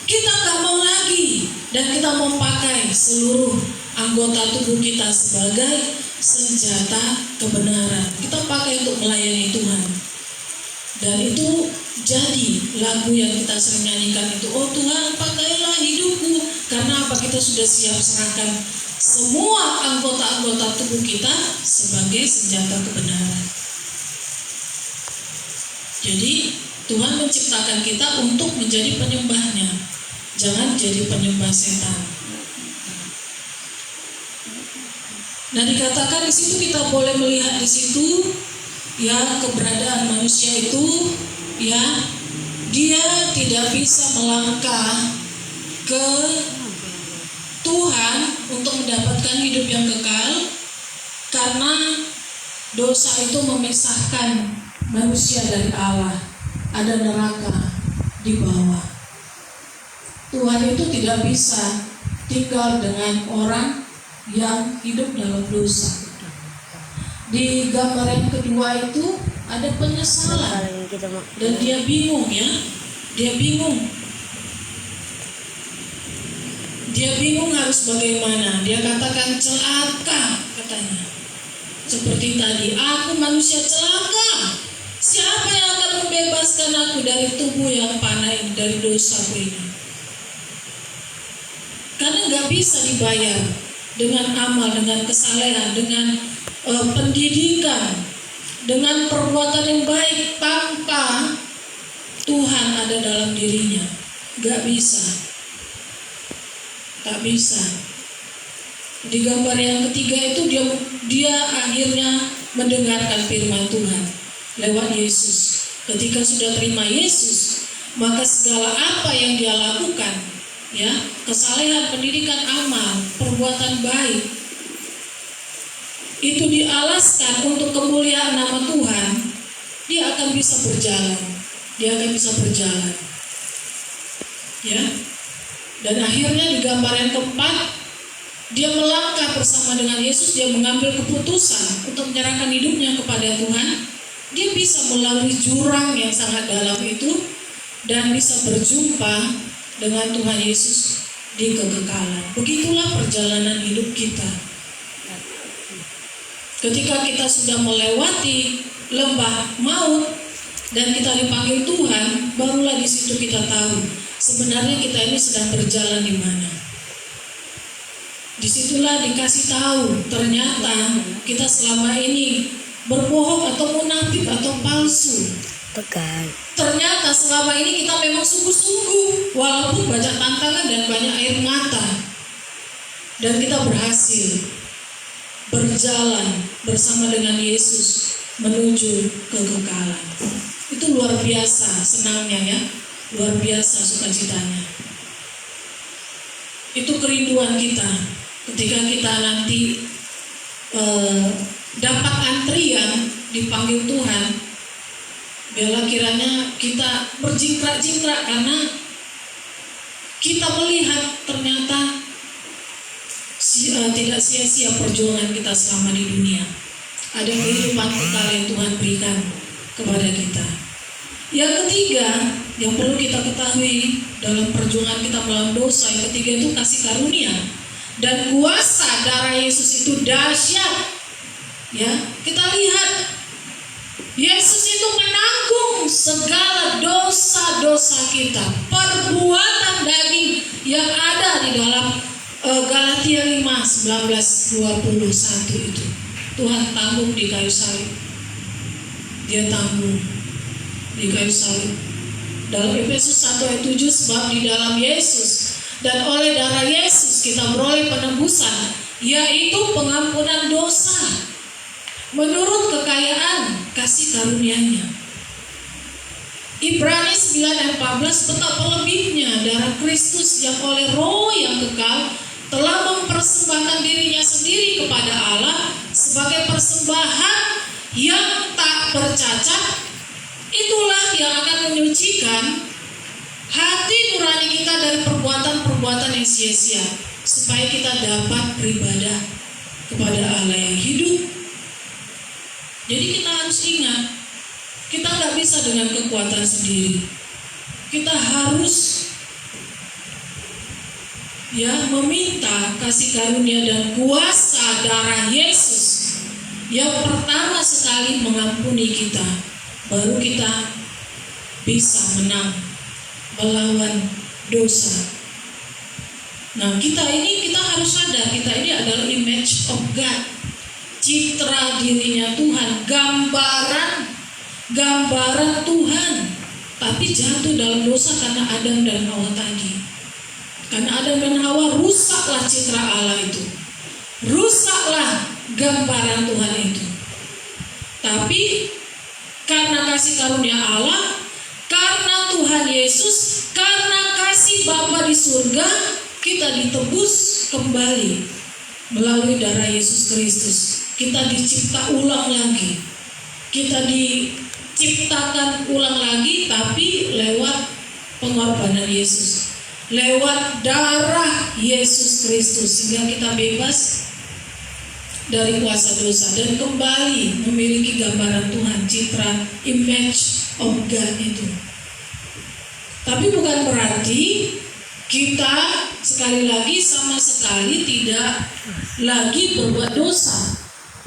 kita gak mau lagi. Dan kita mau pakai seluruh anggota tubuh kita sebagai senjata kebenaran. Kita pakai untuk melayani Tuhan. Dan itu jadi lagu yang kita sering nyanyikan itu, oh Tuhan pakailah hidupku. Karena apa? Kita sudah siap serahkan semua anggota-anggota tubuh kita sebagai senjata kebenaran. Jadi Tuhan menciptakan kita untuk menjadi penyembahnya, jangan jadi penyembah setan. Nah, dikatakan di situ kita boleh melihat di situ ya keberadaan manusia itu ya dia tidak bisa melangkah ke Tuhan untuk mendapatkan hidup yang kekal karena dosa itu memisahkan manusia dari Allah. Ada neraka di bawah. Tuhan itu tidak bisa tinggal dengan orang yang hidup dalam dosa. Di gambar yang kedua itu ada penyesalan dan dia bingung ya, dia bingung harus bagaimana. Dia katakan celaka katanya, seperti tadi, aku manusia celaka, siapa yang akan membebaskan aku dari tubuh yang panah ini, dari dosaku ini? Karena nggak bisa dibayar dengan amal, dengan kesalehan, dengan pendidikan, dengan perbuatan yang baik tanpa Tuhan ada dalam dirinya. Gak bisa. Di gambar yang ketiga itu dia akhirnya mendengarkan firman Tuhan lewat Yesus. Ketika sudah terima Yesus, maka segala apa yang dia lakukan, ya, kesalehan, pendidikan, amal, perbuatan baik, itu dialaskan untuk kemuliaan nama Tuhan, dia akan bisa berjalan. Ya. Dan akhirnya di gambar yang keempat, dia melangkah bersama dengan Yesus, dia mengambil keputusan untuk menyerahkan hidupnya kepada Tuhan. Dia bisa melalui jurang yang sangat dalam itu dan bisa berjumpa dengan Tuhan Yesus di kekekalan. Begitulah perjalanan hidup kita. Ketika kita sudah melewati lembah maut dan kita dipanggil Tuhan, barulah di situ kita tahu sebenarnya kita ini sedang berjalan di mana. Disitulah dikasih tahu ternyata kita selama ini berbohong atau munafik atau palsu. Ternyata selama ini kita memang sungguh-sungguh walaupun banyak tantangan dan banyak air mata, dan kita berhasil berjalan bersama dengan Yesus menuju kekekalan. Itu luar biasa senangnya ya, luar biasa sukacitanya. Itu kerinduan kita ketika kita nanti dapat antrian dipanggil Tuhan. Biarlah kiranya kita berjingkrak-jingkrak karena kita melihat ternyata tidak sia-sia perjuangan kita selama di dunia. Ada kehidupan kekal yang Tuhan berikan kepada kita. Yang ketiga yang perlu kita ketahui dalam perjuangan kita melawan dosa, yang ketiga itu kasih karunia. Dan kuasa darah Yesus itu dahsyat. Ya, kita lihat Yesus itu menanggung segala dosa-dosa kita, perbuatan daging yang ada di dalam Galatia 5:19-21 itu. Tuhan tanggung di kayu salib. Dia tanggung di kayu salib. Dalam Efesus 1 ayat 7, sebab di dalam Yesus dan oleh darah Yesus kita beroleh penebusan, yaitu pengampunan dosa menurut kekayaan kasih karunia-Nya. Ibrani 9 ayat 14, betapa lebihnya darah Kristus yang oleh Roh yang kekal telah mempersembahkan dirinya sendiri kepada Allah sebagai persembahan yang tak bercacat. Itulah yang akan menyucikan hati nurani kita dari perbuatan-perbuatan yang sia-sia, supaya kita dapat beribadah kepada Allah yang hidup. Jadi kita harus ingat, kita nggak bisa dengan kekuatan sendiri. Kita harus meminta kasih karunia dan kuasa darah Yesus yang pertama sekali mengampuni kita. Baru kita bisa menang melawan dosa. Nah, kita harus sadar, kita ini adalah image of God, citra dirinya Tuhan, gambaran Tuhan, tapi jatuh dalam dosa karena Adam dan Hawa tadi. Karena Adam dan Hawa, rusaklah citra Allah itu, rusaklah gambaran Tuhan itu. Tapi karena kasih karunia Allah, karena Tuhan Yesus, karena kasih Bapa di surga, kita ditebus kembali melalui darah Yesus Kristus. Kita dicipta ulang lagi, kita diciptakan ulang lagi, tapi lewat pengorbanan Yesus, lewat darah Yesus Kristus, sehingga kita bebas dari kuasa dosa dan kembali memiliki gambaran Tuhan, citra, image of God itu. Tapi bukan berarti kita sekali lagi sama sekali tidak lagi berbuat dosa.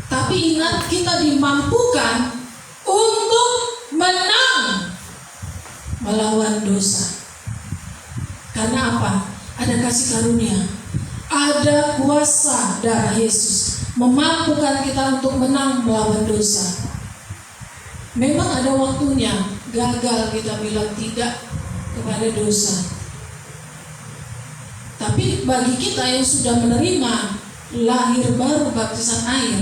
Tapi ingat, kita dimampukan untuk menang melawan dosa. Karena apa? Ada kasih karunia, ada kuasa darah Yesus memampukan kita untuk menang melawan dosa. Memang ada waktunya gagal kita bilang tidak kepada dosa. Tapi bagi kita yang sudah menerima lahir baru baptisan air,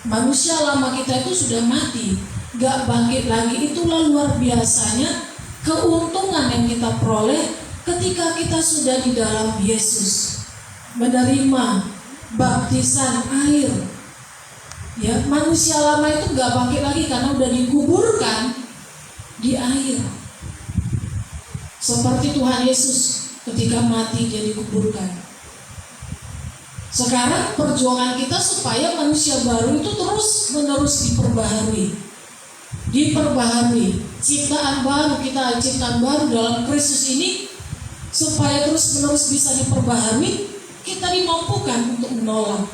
manusia lama kita itu sudah mati, gak bangkit lagi. Itulah luar biasanya keuntungan yang kita peroleh ketika kita sudah di dalam Yesus, menerima baptisan air. Ya, manusia lama itu gak bangkit lagi karena udah dikuburkan di air. Seperti Tuhan Yesus ketika mati dia dikuburkan. Sekarang perjuangan kita supaya manusia baru itu terus menerus diperbaharui, ciptaan baru, kita ciptaan baru dalam Kristus ini, supaya terus menerus bisa diperbaharui. Kita dimampukan untuk menolak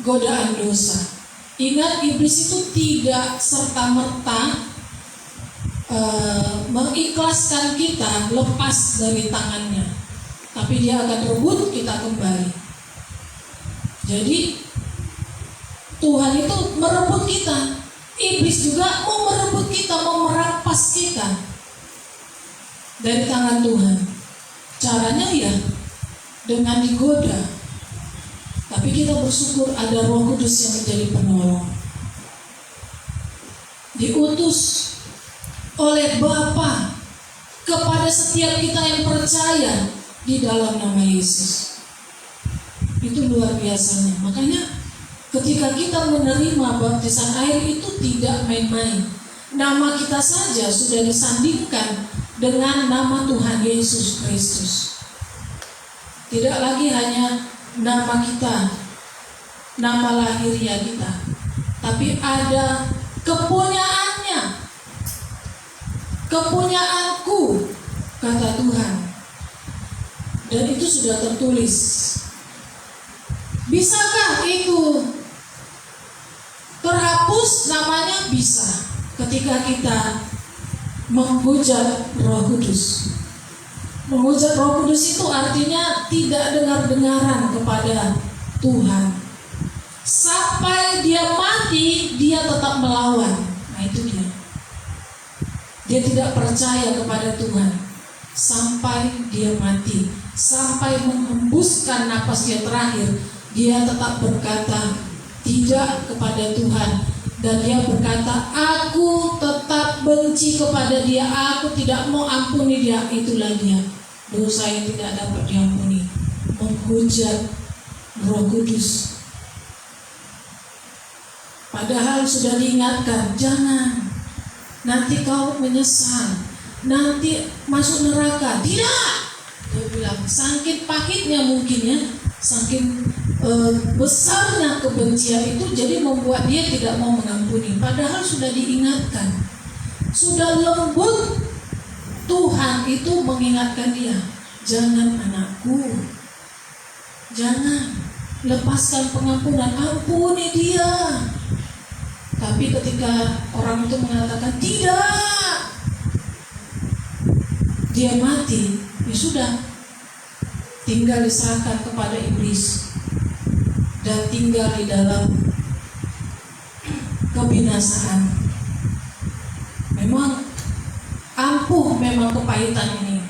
godaan dosa. Ingat, iblis itu tidak serta-merta mengikhlaskan kita lepas dari tangannya, tapi dia akan rebut kita kembali. Jadi Tuhan itu merebut kita, iblis juga mau merebut kita, mau merampas kita dari tangan Tuhan. Caranya ya dengan digoda. Tapi kita bersyukur ada Roh Kudus yang menjadi penolong, diutus oleh Bapa kepada setiap kita yang percaya di dalam nama Yesus. Itu luar biasanya. Makanya ketika kita menerima baptisan air itu tidak main-main. Nama kita saja sudah disandingkan dengan nama Tuhan Yesus Kristus. Tidak lagi hanya nama kita, nama lahirnya kita, tapi ada kepunyaannya. Kepunyaanku, kata Tuhan. Dan itu sudah tertulis. Bisakah itu terhapus? Namanya bisa, ketika kita menghujat Roh Kudus. Menghujat Roh Kudus itu artinya tidak dengar-dengaran kepada Tuhan. Sampai dia mati, dia tetap melawan. Nah itu dia. Dia tidak percaya kepada Tuhan sampai dia mati, sampai menghembuskan napas dia terakhir, dia tetap berkata tidak kepada Tuhan. Dan dia berkata, aku tetap benci kepada dia, aku tidak mau ampuni dia. Itulah dia, dosa yang tidak dapat diampuni, menghujat Roh Kudus. Padahal sudah diingatkan, jangan, nanti kau menyesal, nanti masuk neraka. Tidak, dia bilang, saking pahitnya mungkin ya, saking besarnya kebencian itu, jadi membuat dia tidak mau mengampuni. Padahal sudah diingatkan, sudah lembut Tuhan itu mengingatkan dia, jangan anakku, jangan, lepaskan pengampunan, ampuni dia. Tapi ketika orang itu mengatakan tidak, dia mati, ya sudah, tinggal diserahkan kepada iblis dan tinggal di dalam kebinasaan. Memang ampuh memang kepahitan ini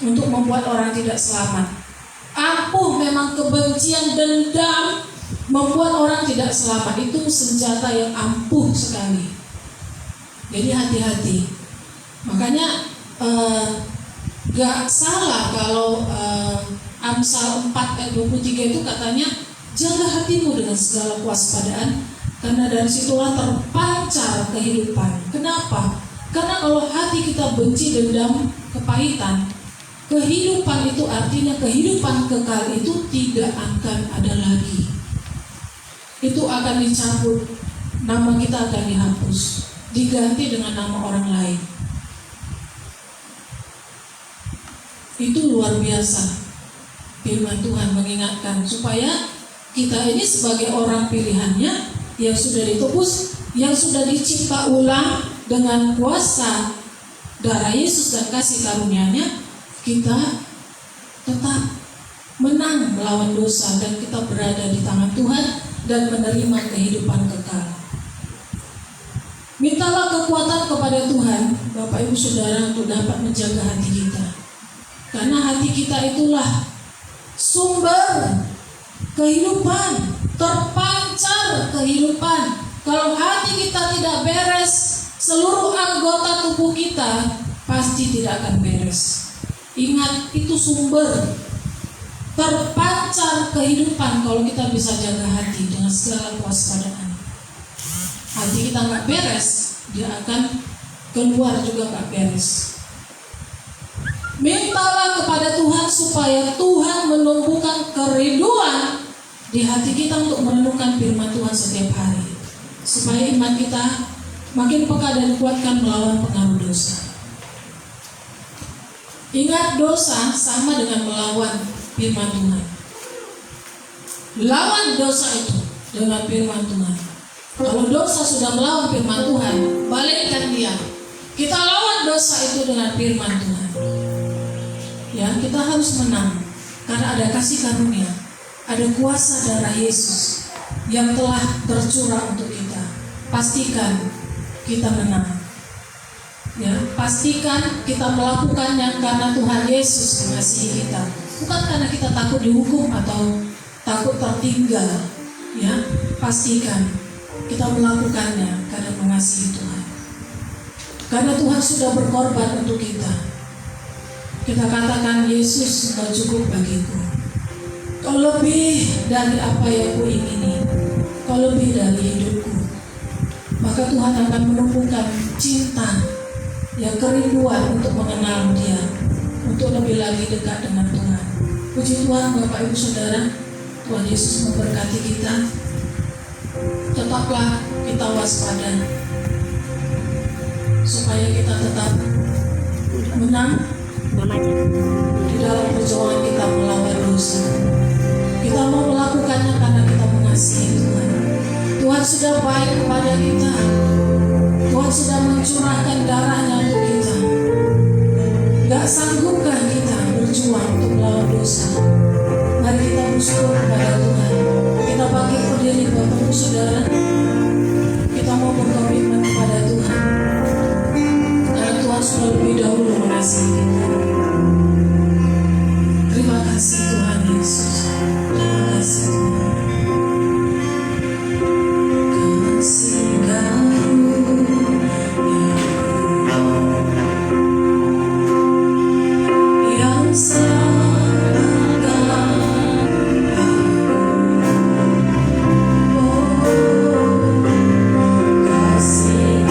untuk membuat orang tidak selamat. Ampuh memang kebencian, dendam membuat orang tidak selamat. Itu senjata yang ampuh sekali. Jadi hati-hati. Makanya gak salah kalau Amsal 4 ayat 23 itu katanya, jaga hatimu dengan segala kewaspadaan, karena dari situlah terpancar kehidupan. Kenapa? Karena kalau hati kita benci, dendam, kepahitan, kehidupan itu artinya kehidupan kekal itu tidak akan ada lagi. Itu akan dicabut, nama kita akan dihapus, diganti dengan nama orang lain. Itu luar biasa. Firman Tuhan mengingatkan supaya kita ini sebagai orang pilihannya yang sudah ditebus, yang sudah dicipta ulang dengan kuasa darah Yesus dan kasih karunia-Nya, kita tetap menang melawan dosa dan kita berada di tangan Tuhan dan menerima kehidupan kekal. Mintalah kekuatan kepada Tuhan, Bapak Ibu Saudara, untuk dapat menjaga hati kita. Karena hati kita itulah sumber kehidupan, terpancar kehidupan. Kalau hati kita tidak beres, seluruh anggota tubuh kita pasti tidak akan beres. Ingat, itu sumber terpancar kehidupan. Kalau kita bisa jaga hati dengan segala kewaspadaan, hati kita nggak beres, dia akan keluar juga nggak beres. Mintalah kepada Tuhan supaya Tuhan menumbuhkan kerinduan di hati kita untuk merenungkan firman Tuhan setiap hari, supaya iman kita makin peka dan kuatkan melawan pengaruh dosa. Ingat, dosa sama dengan melawan firman Tuhan. Lawan dosa itu dengan firman Tuhan. Kalau dosa sudah melawan firman Tuhan, balikkan dia. Kita lawan dosa itu dengan firman Tuhan. Ya, kita harus menang karena ada kasih karunia, ada kuasa darah Yesus yang telah tercurah untuk kita. Pastikan kita menang. Ya, pastikan kita melakukannya karena Tuhan Yesus mengasihi kita, bukan karena kita takut dihukum atau takut tertinggal. Ya, pastikan kita melakukannya karena mengasihi Tuhan. Karena Tuhan sudah berkorban untuk kita. Kita katakan, Yesus, Engkau cukup bagiku. Kau lebih dari apa yang ku ingini. Kau lebih dari hidupku. Maka Tuhan akan menumbuhkan cinta, yang kerinduan untuk mengenal Dia, untuk lebih lagi dekat dengan Tuhan. Puji Tuhan, Bapak Ibu Saudara, Tuhan Yesus memberkati kita. Tetaplah kita waspada, supaya kita tetap menang di dalam perjuangan kita melawan dosa. Kita mau melakukannya karena kita mengasihi Tuhan. Tuhan sudah baik kepada kita. Tuhan sudah mencurahkan darahnya untuk kita. Gak sanggupkah kita berjuang untuk melawan dosa? Mari kita bersyukur kepada Tuhan. Kita bangkit berdiri. Bapak-Ibu Saudara, kita mau berkomitmen kepada Tuhan, karena Tuhan sudah lebih dahulu mengasihi kita. Terima kasih Tuhan Yesus. Terima kasih Tuhan. Kasih yang sangat kasih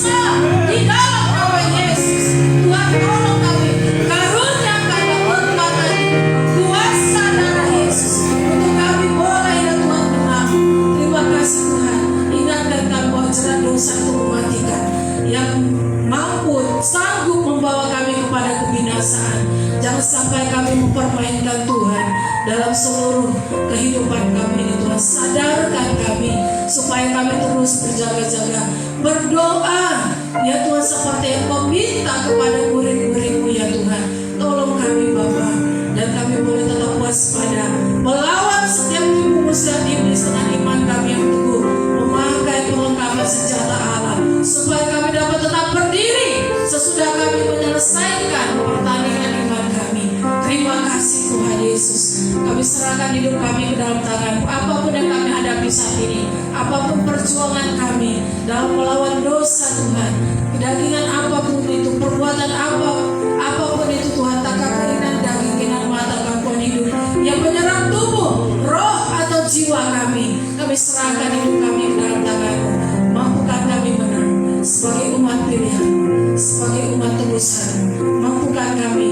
bisa di dalam nama Yesus. Tuhan tolong kami, karuniakan kekuatan kuasa darah Yesus untuk kami boleh ya Tuhan menang. Terima kasih Tuhan. Ingatkan kami bahwa jerat dosa itu mematikan, yang mampu sanggup membawa kami kepada kebinasaan. Jangan sampai kami mempermainkan Tuhan dalam seluruh kehidupan kami ini Tuhan. Sadarkan kami supaya kami terus berjaga-jaga, berdoa ya Tuhan, seperti yang Kau minta kepada murid-murid-Mu ya Tuhan. Tolong kami Bapa, dan kami boleh tetap waspada melawan setiap tipu muslihat iblis dengan iman kami yang teguh, memakai perlengkapan senjata Allah, supaya kami dapat tetap berdiri sesudah kami menyelesaikan pertandingan iman kami. Terima kasih Tuhan Yesus. Kami serahkan hidup kami ke dalam tangan-Mu. Apapun yang kami hadapi saat ini, apapun perjuangan kami dalam melawan dosa Tuhan, kedagingan apapun itu, perbuatan apapun itu Tuhan, tak keinginan daging, keinginan mata, gangguan hidup yang menyerang tubuh, roh atau jiwa kami serahkan hidup kami ke dalam tangan-Mu. Mampukan kami menang sebagai umat pilihan, sebagai umat tebusan. Mampukan kami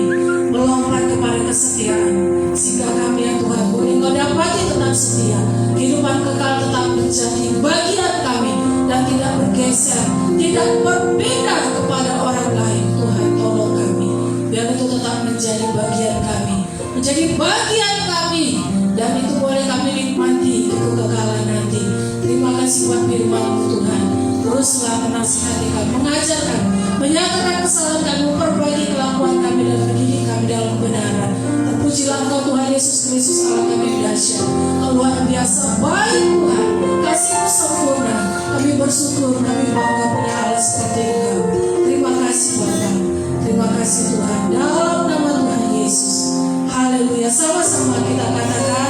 melompat kepada kesetiaan, sehingga kami ya Tuhan boleh Kau dapati tetap setia. Kehidupan kekal tetap menjadi bagian kami dan tidak bergeser, tidak berpindah kepada orang lain. Tuhan tolong kami, biar itu tetap menjadi bagian kami, menjadi bagian kami, dan itu boleh kami nikmati di kekekalan nanti. Terima kasih buat firman-Mu Tuhan. Teruslah menasihati kami, mengajarkan, menyatakan kesalahan kami, memperbaiki kelakuan kami dan mendidik kami dalam kebenaran. Terpujilah Engkau Tuhan Yesus Kristus, Allah kami yang dahsyat. Engkau luar biasa baik Tuhan, kasih-Mu sempurna. Kami bersyukur, kami bangga punya Allah seperti Engkau. Terima kasih Bapa, terima kasih Tuhan, dalam nama Tuhan Yesus. Haleluya. Sama-sama kita katakan